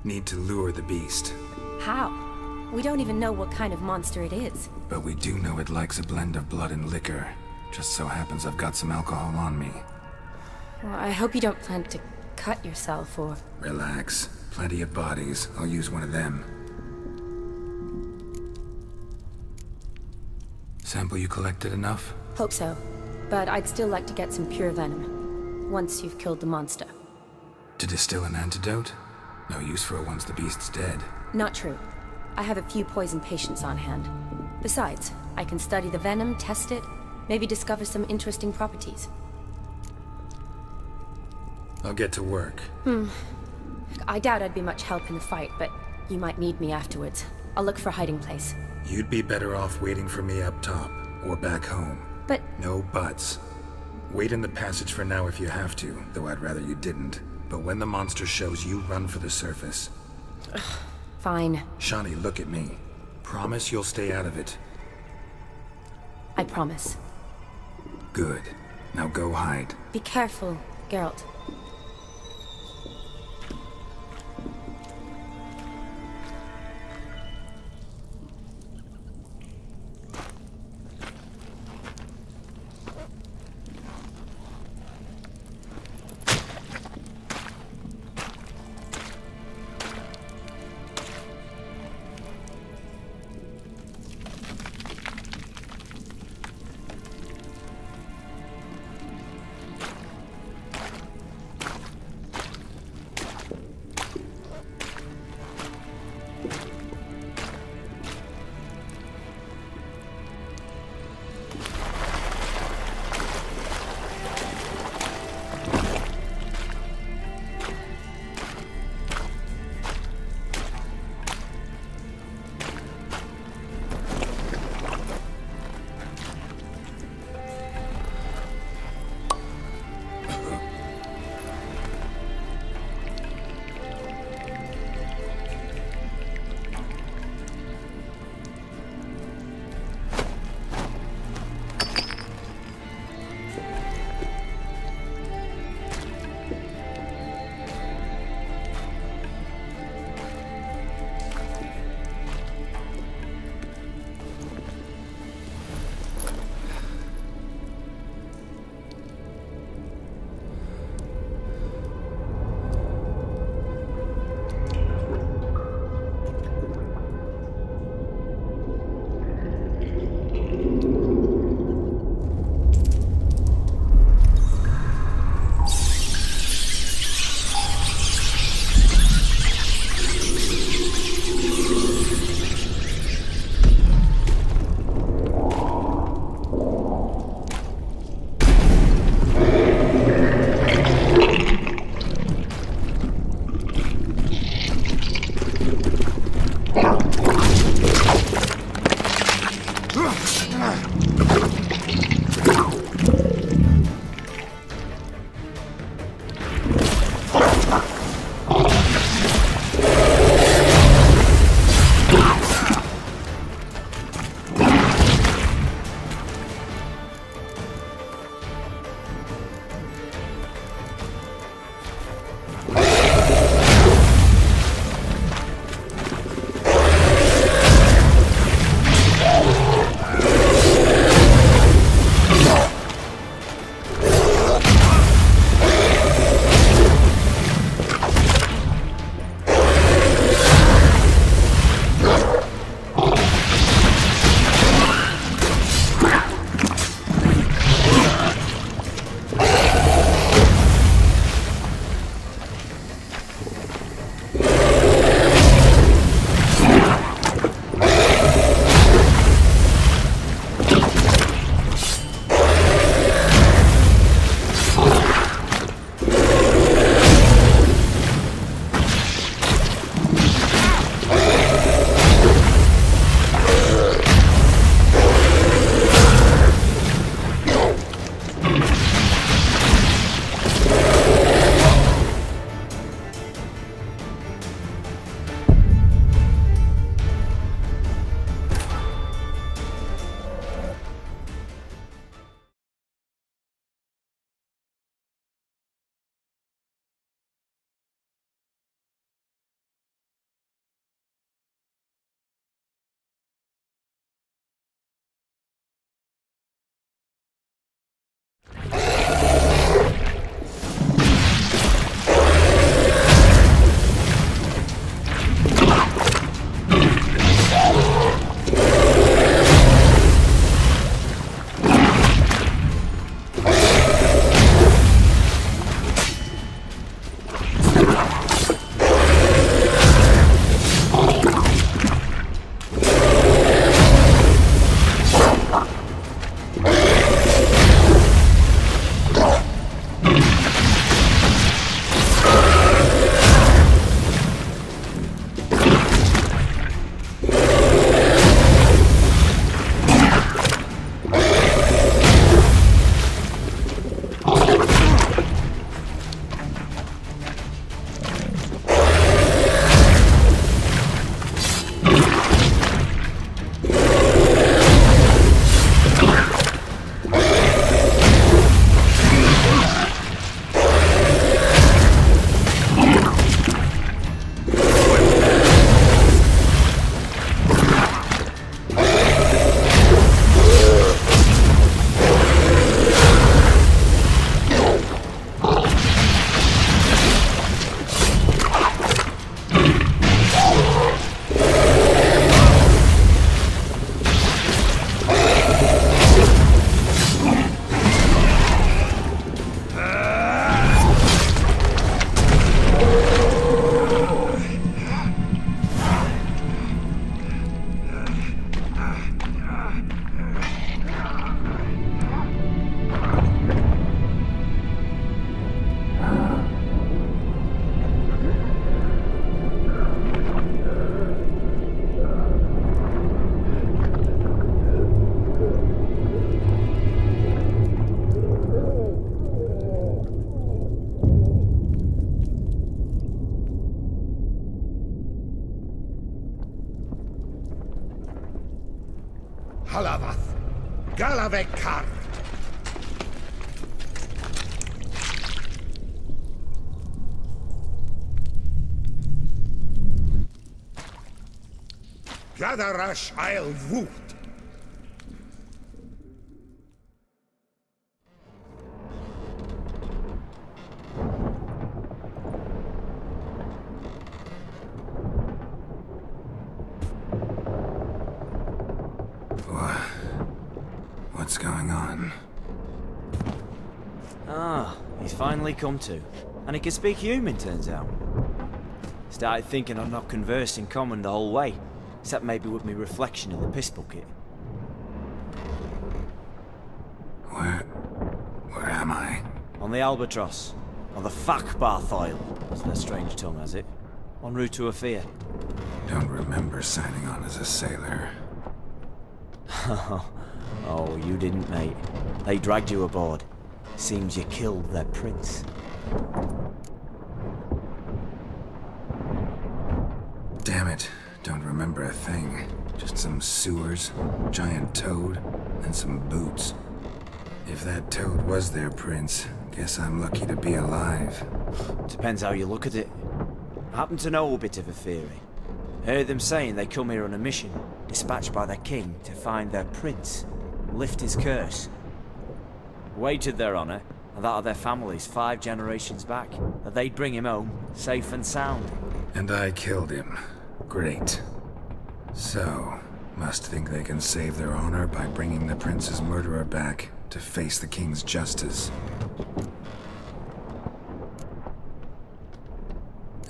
Need to lure the beast. How? We don't even know what kind of monster it is. But we do know it likes a blend of blood and liquor. Just so happens I've got some alcohol on me. Well, I hope you don't plan to cut yourself or... Relax. Plenty of bodies. I'll use one of them. Sample you collected enough? Hope so. But I'd still like to get some pure venom. Once you've killed the monster. To distill an antidote? No use for it once the beast's dead. Not true. I have a few poison patients on hand. Besides, I can study the venom, test it, maybe discover some interesting properties. I'll get to work. I doubt I'd be much help in the fight, but you might need me afterwards. I'll look for a hiding place. You'd be better off waiting for me up top, or back home. But... No buts. Wait in the passage for now if you have to, though I'd rather you didn't. But when the monster shows, you run for the surface. Fine. Shani, look at me. Promise you'll stay out of it. I promise. Good. Now go hide. Be careful, Geralt. Kalavath, Galavekar. Gadarash I'll Woot. What's going on? Ah, he's finally come to. And he can speak human, turns out. Started thinking I'd not conversed in common the whole way, except maybe with me reflection in the piss bucket. Where am I? On the Albatross. On the Fakbarth Isle, as their strange tongue has it. En route to Afir. Don't remember signing on as a sailor. Oh, you didn't, mate. They dragged you aboard. Seems you killed their prince. Damn it. Don't remember a thing. Just some sewers, giant toad, and some boots. If that toad was their prince, guess I'm lucky to be alive. Depends how you look at it. I happen to know a bit of a theory. Heard them saying they come here on a mission, dispatched by their king to find their prince, lift his curse. Wagered their honor, and that of their families 5 generations back, that they'd bring him home, safe and sound. And I killed him. Great. So, must think they can save their honor by bringing the prince's murderer back to face the king's justice.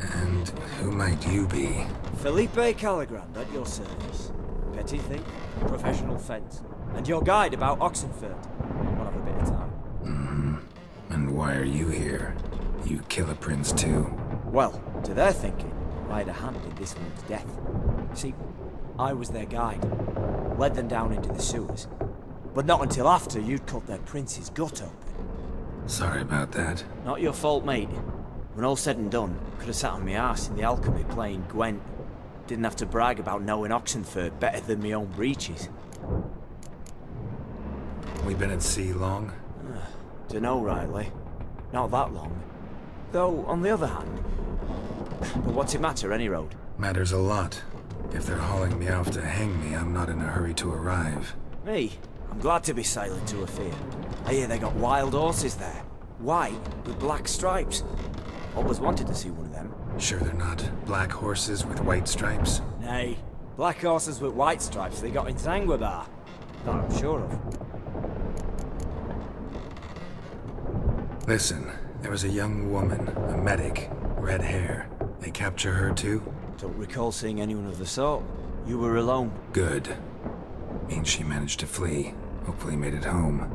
And who might you be? Felipe Caligrand at your service. Petty thief, professional fence, and your guide about Oxenfurt. We'll have a bit of time. Mm-hmm. And why are you here? You kill a prince too? Well, to their thinking, I had a hand in this one's death. See, I was their guide. Led them down into the sewers. But not until after you'd cut their prince's gut open. Sorry about that. Not your fault, mate. When all said and done, could have sat on my arse in the alchemy playing Gwent. Didn't have to brag about knowing Oxenfurt better than my own breeches. We been at sea long? Dunno rightly. Not that long. Though, on the other hand... But what's it matter, any road? Matters a lot. If they're hauling me off to hang me, I'm not in a hurry to arrive. Me? I'm glad to be sailing to Afir. I hear they got wild horses there. White, with black stripes. Always wanted to see one of them. Sure they're not black horses with white stripes? Nay, black horses with white stripes they got in Zanguibar. That I'm sure of. Listen, there was a young woman, a medic, red hair. They capture her too? Don't recall seeing anyone of the sort. You were alone. Good. Means she managed to flee. Hopefully made it home.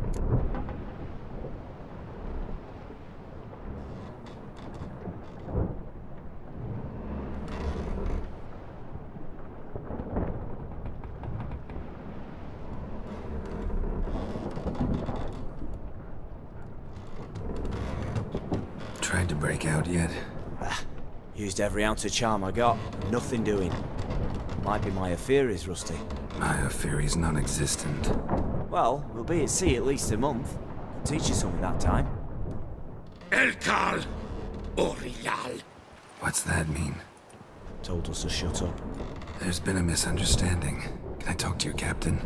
Tried to break out yet? Used every ounce of charm I got. Nothing doing. Might be my Aphiri's rusty. My Aphiri's non-existent. Well, we'll be at sea at least a month. Could teach you something that time. Elkal Orial. What's that mean? Told us to shut up. There's been a misunderstanding. Can I talk to your captain?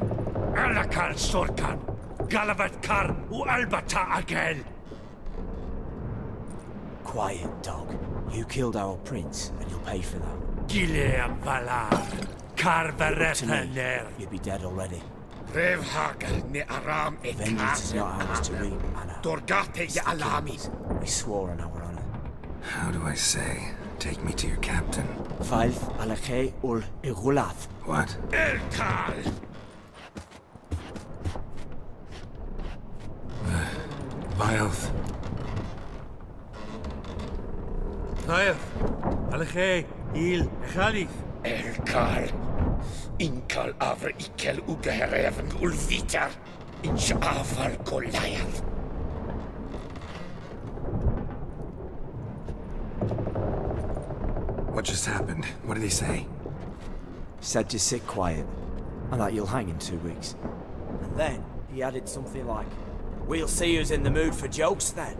Alakal Sorkan. Galavat Kar U Albata Agel. Quiet, dog. You killed our prince, and you'll pay for that. Gileam Valar. Karvarepaner. You'd be dead already. Revhagel ne Aram e Vengeance is not ours to reap, Anna. Dorgate ye Alamis. We swore on our honor. How do I say? Take me to your captain. Falth alakhe ul igulath. What? Elkal. Vilth. Vilth. Alakhe il Khalif. Elkal. Inkal Avr Ikel Ugehereven Ulvitar. Inch Avar Goliath. What just happened? What did he say? Said to sit quiet. and that you'll hang in 2 weeks. And then he added something like, "We'll see who's in the mood for jokes then."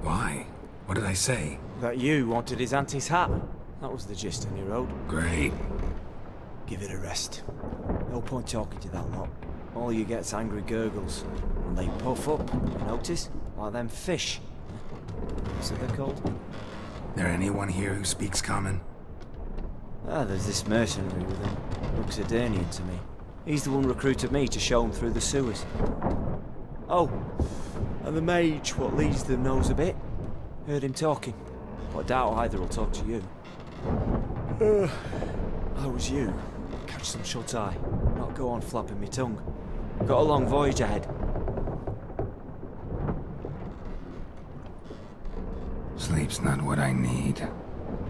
Why? What did I say? That you wanted his auntie's hat. That was the gist, and he wrote. Great. Give it a rest. No point talking to that lot. All you get's angry gurgles. And they puff up, you notice? Like them fish. So they're called. There anyone here who speaks common? Ah, there's this mercenary with him. Looks Edirnian to me. He's the one recruited me to show him through the sewers. Oh, and the mage what leads them knows a bit. Heard him talking. But I doubt either will talk to you. How was you? Catch some shut-eye. Not go on flapping me tongue. Got a long voyage ahead. Sleep's not what I need.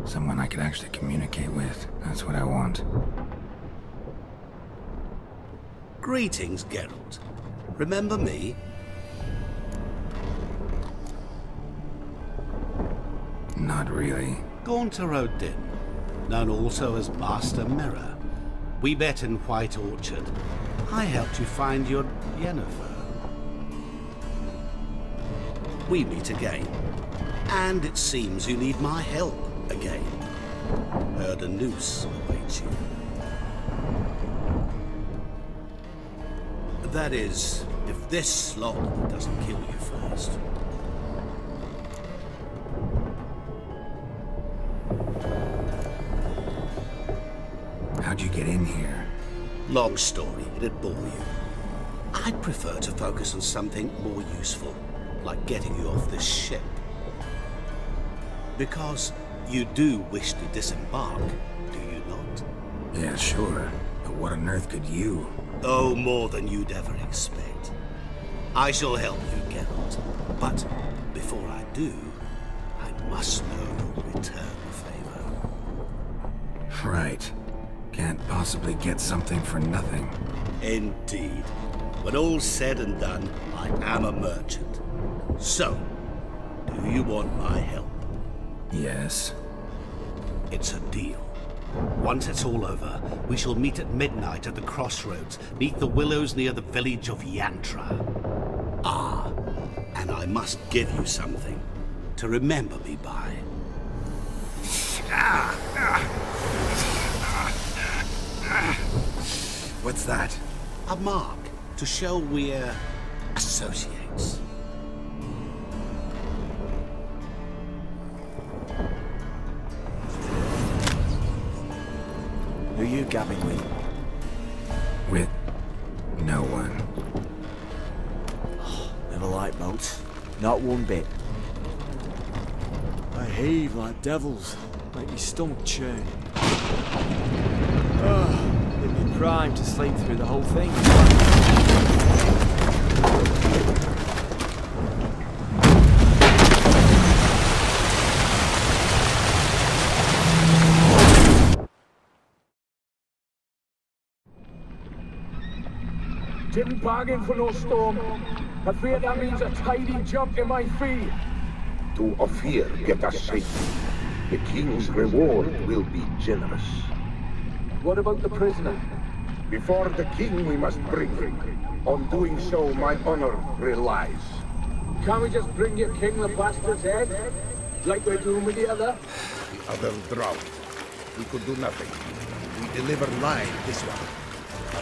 Someone I could actually communicate with. That's what I want. Greetings, Geralt. Remember me? Not really. Gaunter Odin, known also as Master Mirror. We met in White Orchard. I helped you find your Yennefer. We meet again. And it seems you need my help again. Heard a noose awaits you. That is, if this slot doesn't kill you first. How'd you get in here? Long story, it'd bore you. I'd prefer to focus on something more useful, like getting you off this ship. Because you do wish to disembark, do you not? Yeah, sure. But what on earth could you? Oh, more than you'd ever expect. I shall help you, Geralt. But before I do, I must know you'll return the favor. Right. Can't possibly get something for nothing. Indeed. When all's said and done, I am a merchant. So, do you want my help? Yes. It's a deal. Once it's all over, we shall meet at midnight at the crossroads, neath the willows near the village of Yantra. Ah, and I must give you something to remember me by. What's that? A mark to show we're associates. Who are you gabbing with? With no one. Never liked boats. Not one bit. I heave like devils. Make me stomach churn. It'd be prime to sleep through the whole thing. Didn't bargain for no storm. I fear that means a tidy jump in my fee. To Ophir get us safe. The king's reward will be generous. What about the prisoner? Before the king we must bring him. On doing so, my honor relies. Can't we just bring your king the bastard's head? Like we're doing with the other? The other drowned. We could do nothing. We deliver live this one.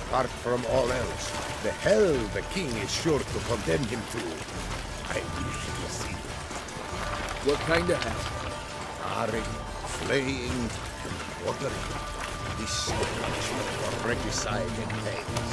Apart from all else, the hell the king is sure to condemn him to. I wish to see it. What kind of hell? Harring, flaying, and quartering. This is for regicide and things.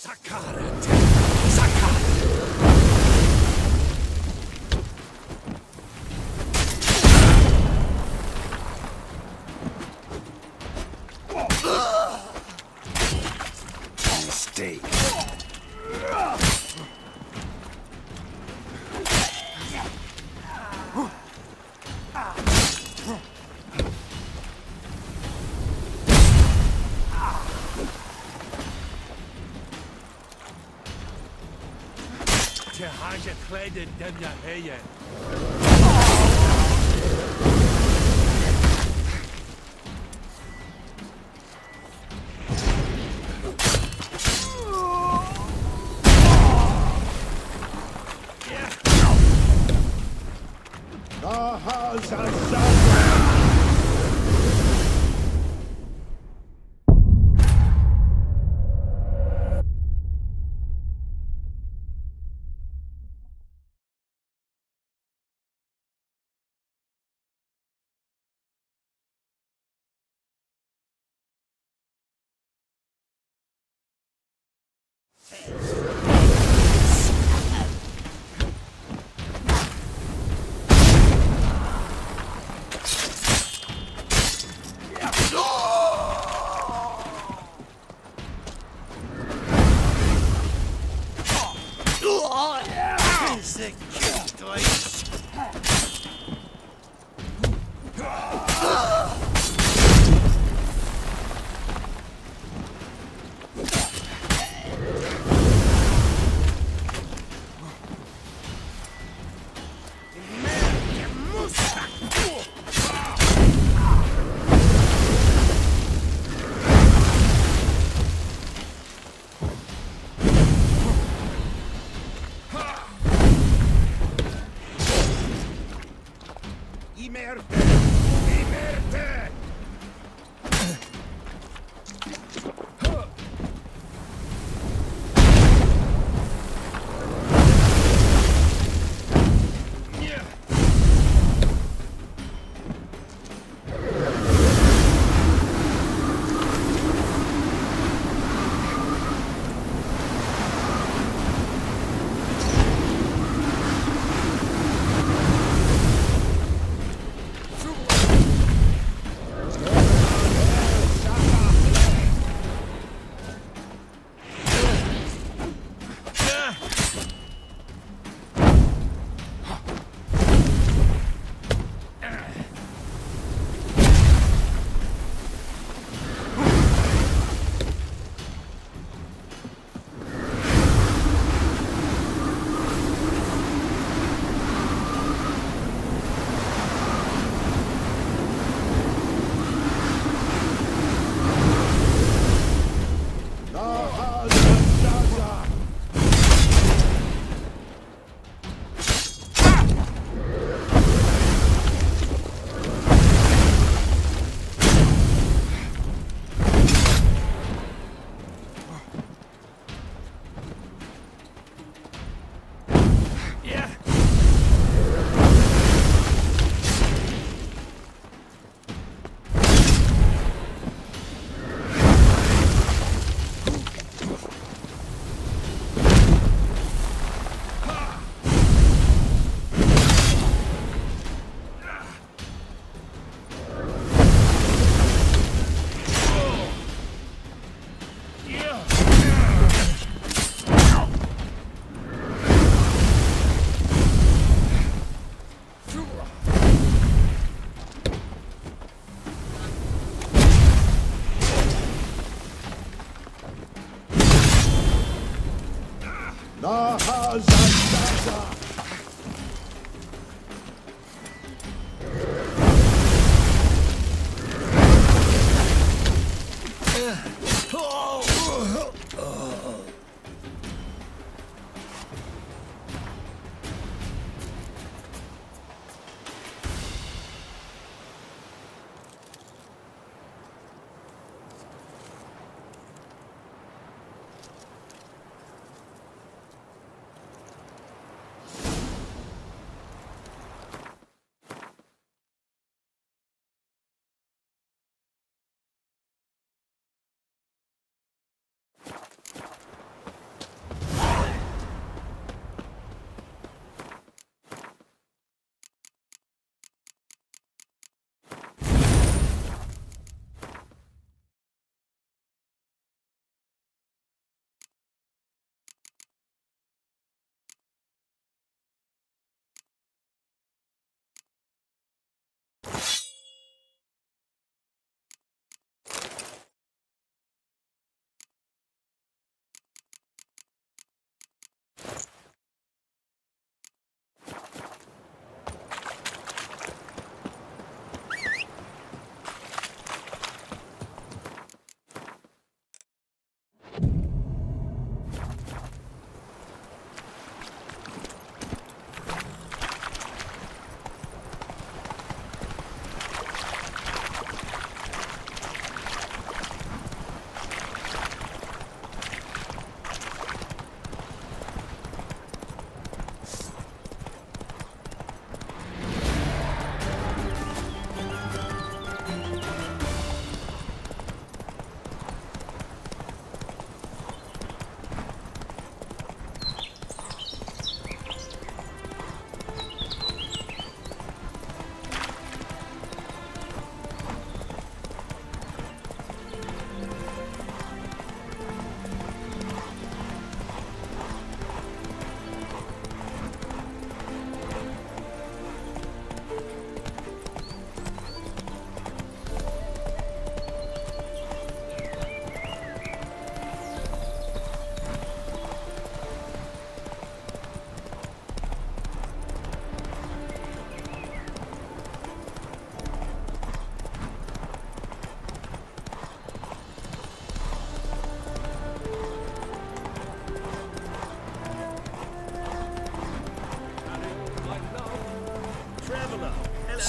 Mistake. Je haja kleden den ja heje.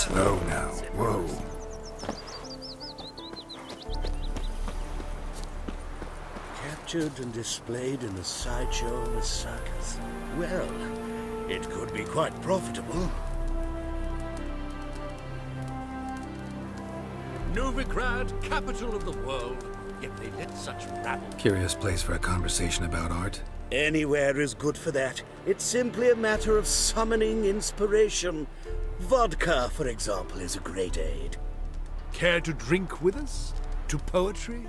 Slow now. Whoa. Captured and displayed in the sideshow of a circus. Well, it could be quite profitable. Novigrad, capital of the world, yet they let such rabble. Curious place for a conversation about art. Anywhere is good for that. It's simply a matter of summoning inspiration. Vodka, for example, is a great aid. Care to drink with us? To poetry?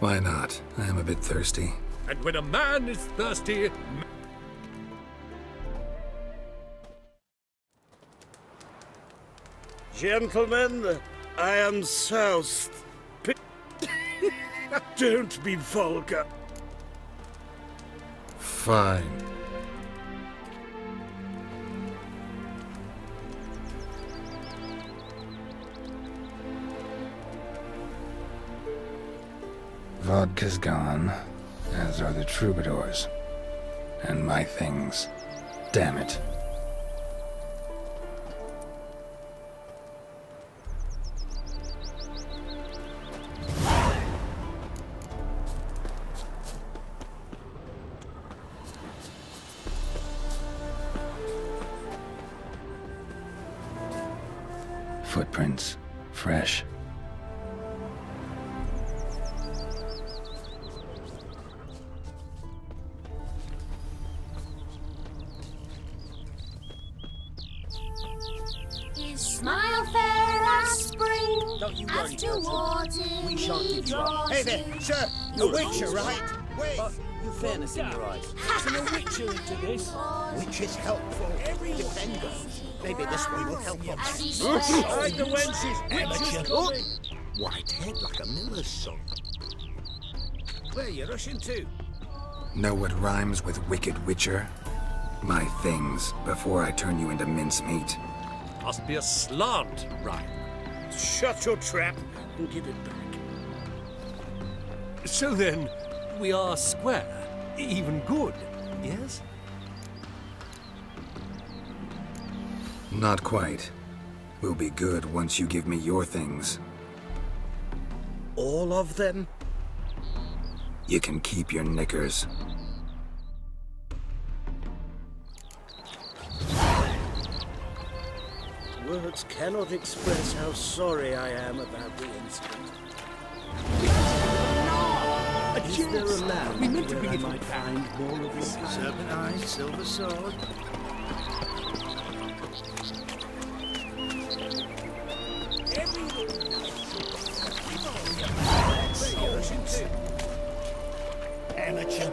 Why not? I am a bit thirsty. And when a man is thirsty... Gentlemen, I am soused. Don't be vulgar. Fine. Vodka's gone, as are the troubadours. And my things. Damn it. Footprints. Fresh. Smile fair as spring. Don't you as worry, towards Gertrude. We shan't give you up. Hey there, sir. A Witcher, right? Wait. But you fairness in your eyes. Isn't a Witcher into this? Which is helpful. Defender. Maybe this one will help us. Hide the wenches. Witcher's coming. White head like a miller's son. Where are you rushing to? Know what rhymes with wicked Witcher? My things, before I turn you into mincemeat. Must be a slant, right? Shut your trap and give it back. So then, we are square, even good, yes? Not quite. We'll be good once you give me your things. All of them? You can keep your knickers. Words cannot express how sorry I am about the incident. Is there a land We meant to where bring I it might find more of this kind? Serpent eyes, silver sword. Amateur.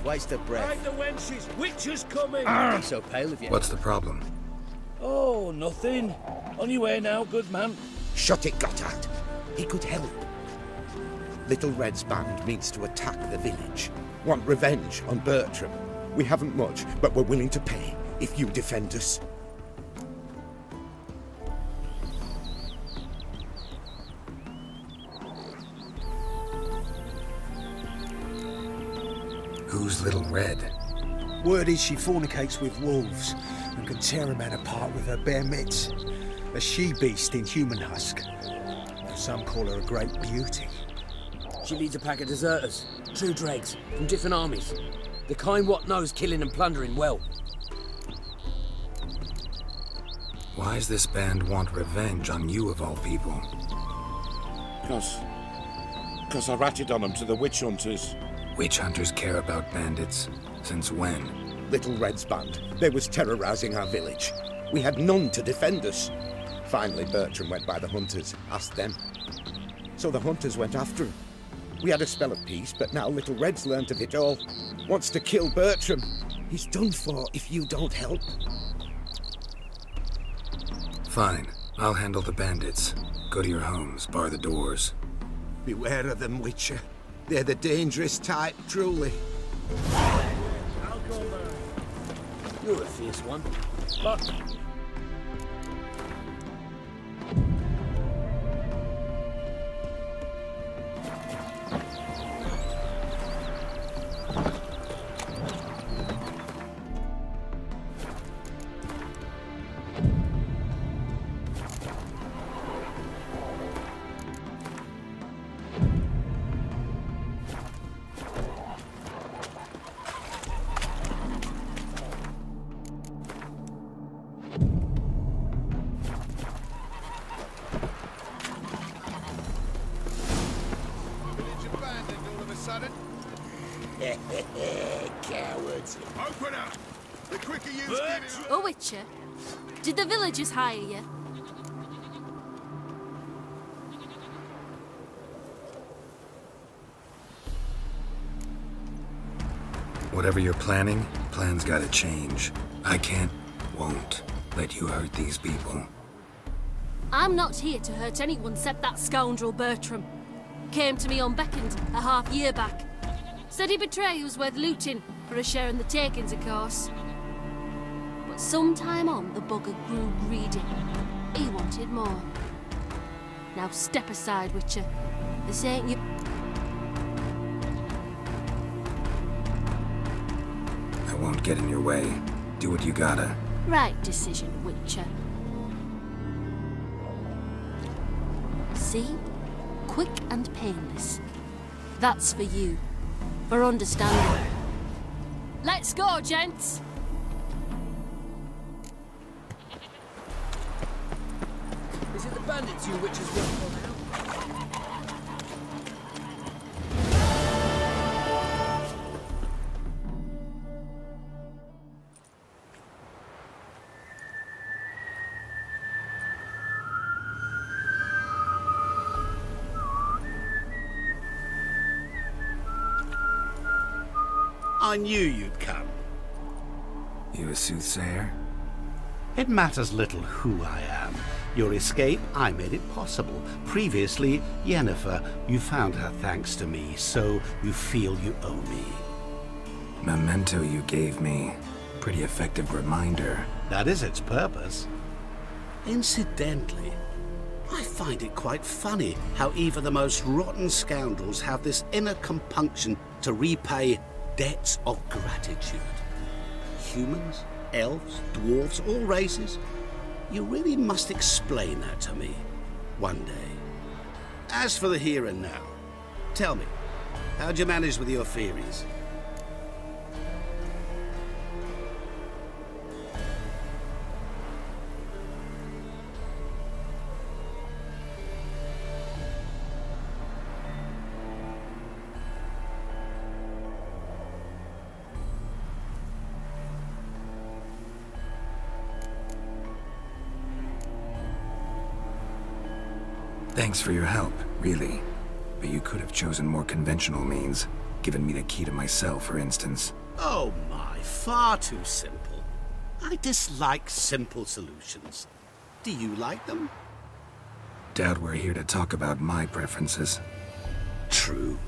Waste of breath. Hide the wenches! Witcher's coming! Be so pale of you. What's the problem? Oh, nothing. On your way now, good man. Shut it, Gotthard. He could help. Little Red's band means to attack the village. Want revenge on Bertram. We haven't much, but we're willing to pay if you defend us. Who's Little Red? Word is she fornicates with wolves and can tear a man apart with her bare mitts. A she-beast in human husk. Well, some call her a great beauty. She leads a pack of deserters, true dregs, from different armies. The kind what knows killing and plundering well. Why's this band want revenge on you of all people? Because I ratted on them to the witch hunters. Witch hunters care about bandits. Since when? Little Red's band. They was terrorizing our village. We had none to defend us. Finally, Bertram went by the hunters, asked them. So the hunters went after him. We had a spell of peace, but now Little Red's learnt of it all. Wants to kill Bertram. He's done for if you don't help. Fine. I'll handle the bandits. Go to your homes, bar the doors. Beware of them, Witcher. They're the dangerous type, truly. You're a fierce one, but... Cowards. Open up! The quicker you get it... Oh, Witcher, did the villagers hire you? Whatever you're planning, plans gotta change. I can't, won't, let you hurt these people. I'm not here to hurt anyone except that scoundrel Bertram. Came to me unbeckoned a half-year back. Said he'd betray who's worth looting, for a share in the takings, of course. But sometime on, the bugger grew greedy. He wanted more. Now step aside, Witcher. This ain't your... I won't get in your way. Do what you gotta. Right decision, Witcher. See? Quick and painless. That's for you. For understanding. Let's go, gents! Is it the bandits you witches work for now? I knew you'd come. You a soothsayer? It matters little who I am. Your escape, I made it possible. Previously, Yennefer, you found her thanks to me, so you feel you owe me. Memento you gave me. Pretty effective reminder. That is its purpose. Incidentally, I find it quite funny how even the most rotten scoundrels have this inner compunction to repay debts of gratitude. Humans, elves, dwarves, all races. You really must explain that to me one day. As for the here and now, tell me, how'd you manage with your theories? Thanks for your help, really. But you could have chosen more conventional means. Given me the key to my cell, for instance. Oh my, far too simple. I dislike simple solutions. Do you like them? Doubt we're here to talk about my preferences. True.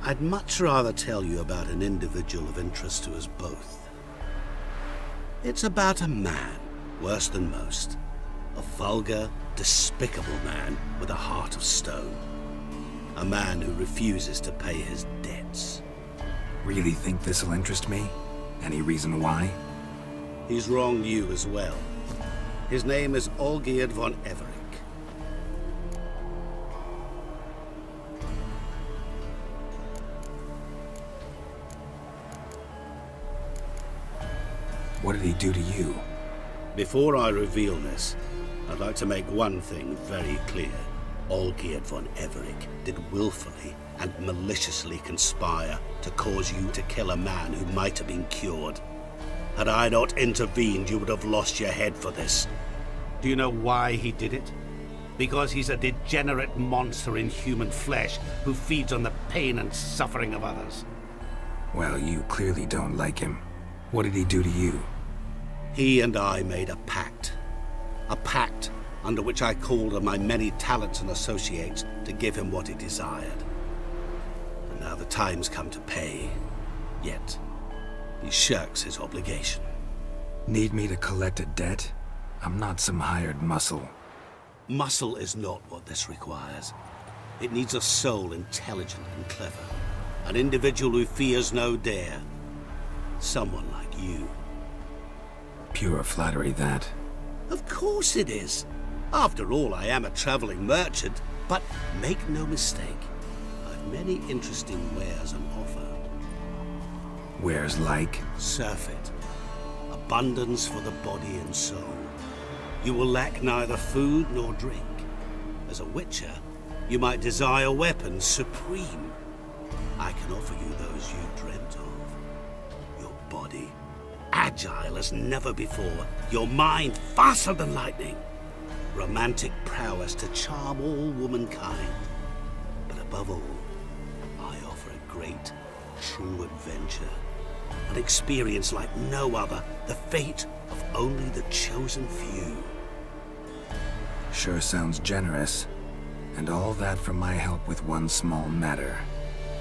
I'd much rather tell you about an individual of interest to us both. It's about a man, worse than most. A vulgar, despicable man with a heart of stone. A man who refuses to pay his debts. Really think this'll interest me? Any reason why? He's wronged you as well. His name is Olgierd von Everec. What did he do to you? Before I reveal this, I'd like to make one thing very clear. Olgierd von Everec did willfully and maliciously conspire to cause you to kill a man who might have been cured. Had I not intervened, you would have lost your head for this. Do you know why he did it? Because he's a degenerate monster in human flesh who feeds on the pain and suffering of others. Well, you clearly don't like him. What did he do to you? He and I made a pact. A pact under which I called on my many talents and associates to give him what he desired. And now the time's come to pay. Yet, he shirks his obligation. Need me to collect a debt? I'm not some hired muscle. Muscle is not what this requires. It needs a soul intelligent and clever. An individual who fears no dare. Someone like you. Pure flattery, that. Of course it is. After all, I am a traveling merchant, but make no mistake, I've many interesting wares on offer. Wares like? Surfeit. Abundance for the body and soul. You will lack neither food nor drink. As a Witcher, you might desire weapons supreme. I can offer you those you dreamt of. Your body, agile as never before. Your mind, faster than lightning. Romantic prowess to charm all womankind. But above all, I offer a great, true adventure. An experience like no other. The fate of only the chosen few. Sure sounds generous. And all that for my help with one small matter.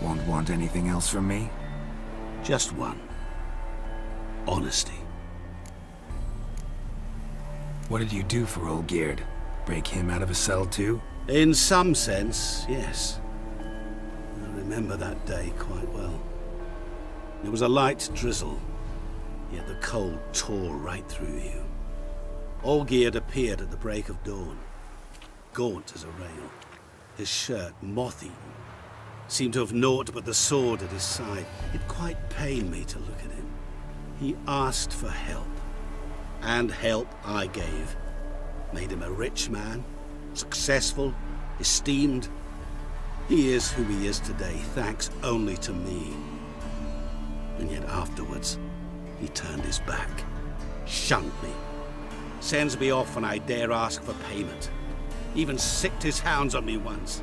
Won't want anything else from me? Just one. Honesty. What did you do for Olgierd? Break him out of a cell too? In some sense, yes. I remember that day quite well. There was a light drizzle, yet the cold tore right through you. Olgierd appeared at the break of dawn, gaunt as a rail, his shirt moth-eaten, seemed to have naught but the sword at his side. It quite pained me to look at him. He asked for help, and help I gave. Made him a rich man, successful, esteemed. He is who he is today, thanks only to me. And yet afterwards, he turned his back, shunned me, sends me off when I dare ask for payment, even sicked his hounds on me once.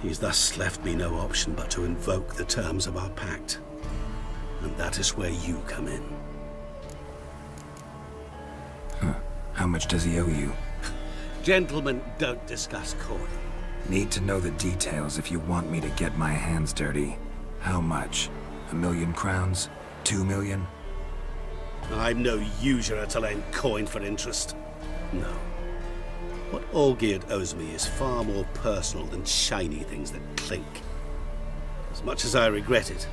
He's thus left me no option but to invoke the terms of our pact. And that is where you come in. Huh. How much does he owe you? Gentlemen don't discuss coin. Need to know the details if you want me to get my hands dirty. How much? 1,000,000 crowns? 2 million? I'm no usurer to lend coin for interest. No. What Olgierd owes me is far more personal than shiny things that clink. As much as I regret it,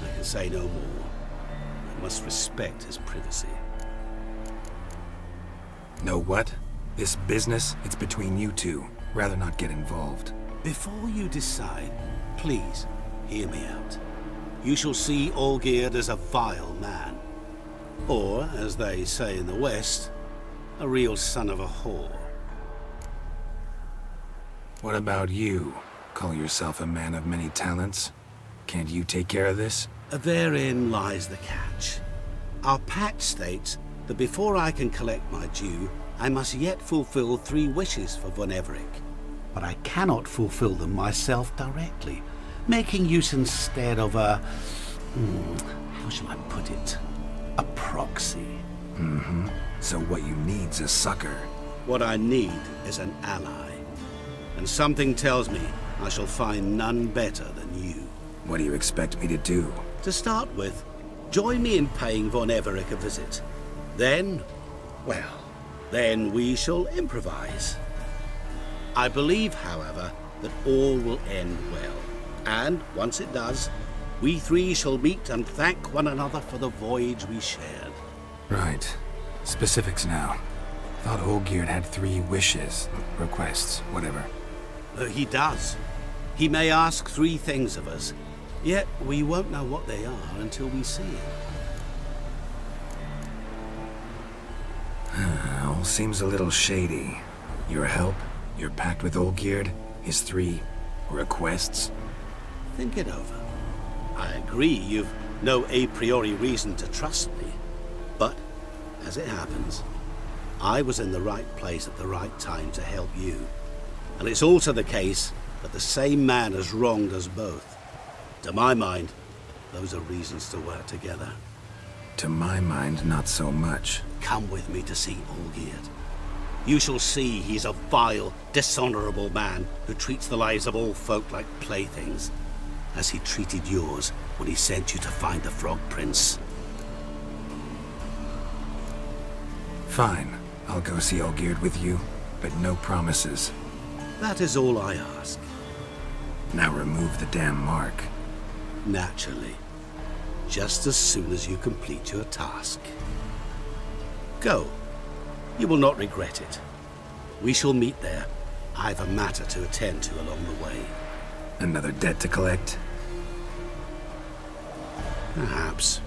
I can say no more. I must respect his privacy. Know what? This business, it's between you two. Rather not get involved. Before you decide, please hear me out. You shall see Olgierd as a vile man. Or, as they say in the West, a real son of a whore. What about you? Call yourself a man of many talents? Can't you take care of this? Therein lies the catch. Our pact states that before I can collect my due, I must yet fulfill 3 wishes for Von Everec. But I cannot fulfill them myself directly, making use instead of a... how shall I put it? A proxy. Mm-hmm. So what you need's a sucker. What I need is an ally. And something tells me I shall find none better than you. What do you expect me to do? To start with, join me in paying Von Everec a visit. Then, well, then we shall improvise. I believe, however, that all will end well. And, once it does, we 3 shall meet and thank one another for the voyage we shared. Right. Specifics now. Thought Olgierd had 3 wishes, requests, whatever. He does. He may ask 3 things of us, yet we won't know what they are until we see him. All seems a little shady. Your help, your pact with Olgierd, his 3 requests. Think it over. I agree you've no a priori reason to trust me. But, as it happens, I was in the right place at the right time to help you. And it's also the case that the same man has wronged us both. To my mind, those are reasons to work together. To my mind, not so much. Come with me to see Olgierd. You shall see he's a vile, dishonorable man who treats the lives of all folk like playthings, as he treated yours when he sent you to find the Frog Prince. Fine. I'll go see Olgierd with you, but no promises. That is all I ask. Now remove the damn mark. Naturally. Just as soon as you complete your task. Go. You will not regret it. We shall meet there. I have a matter to attend to along the way. Another debt to collect? Perhaps.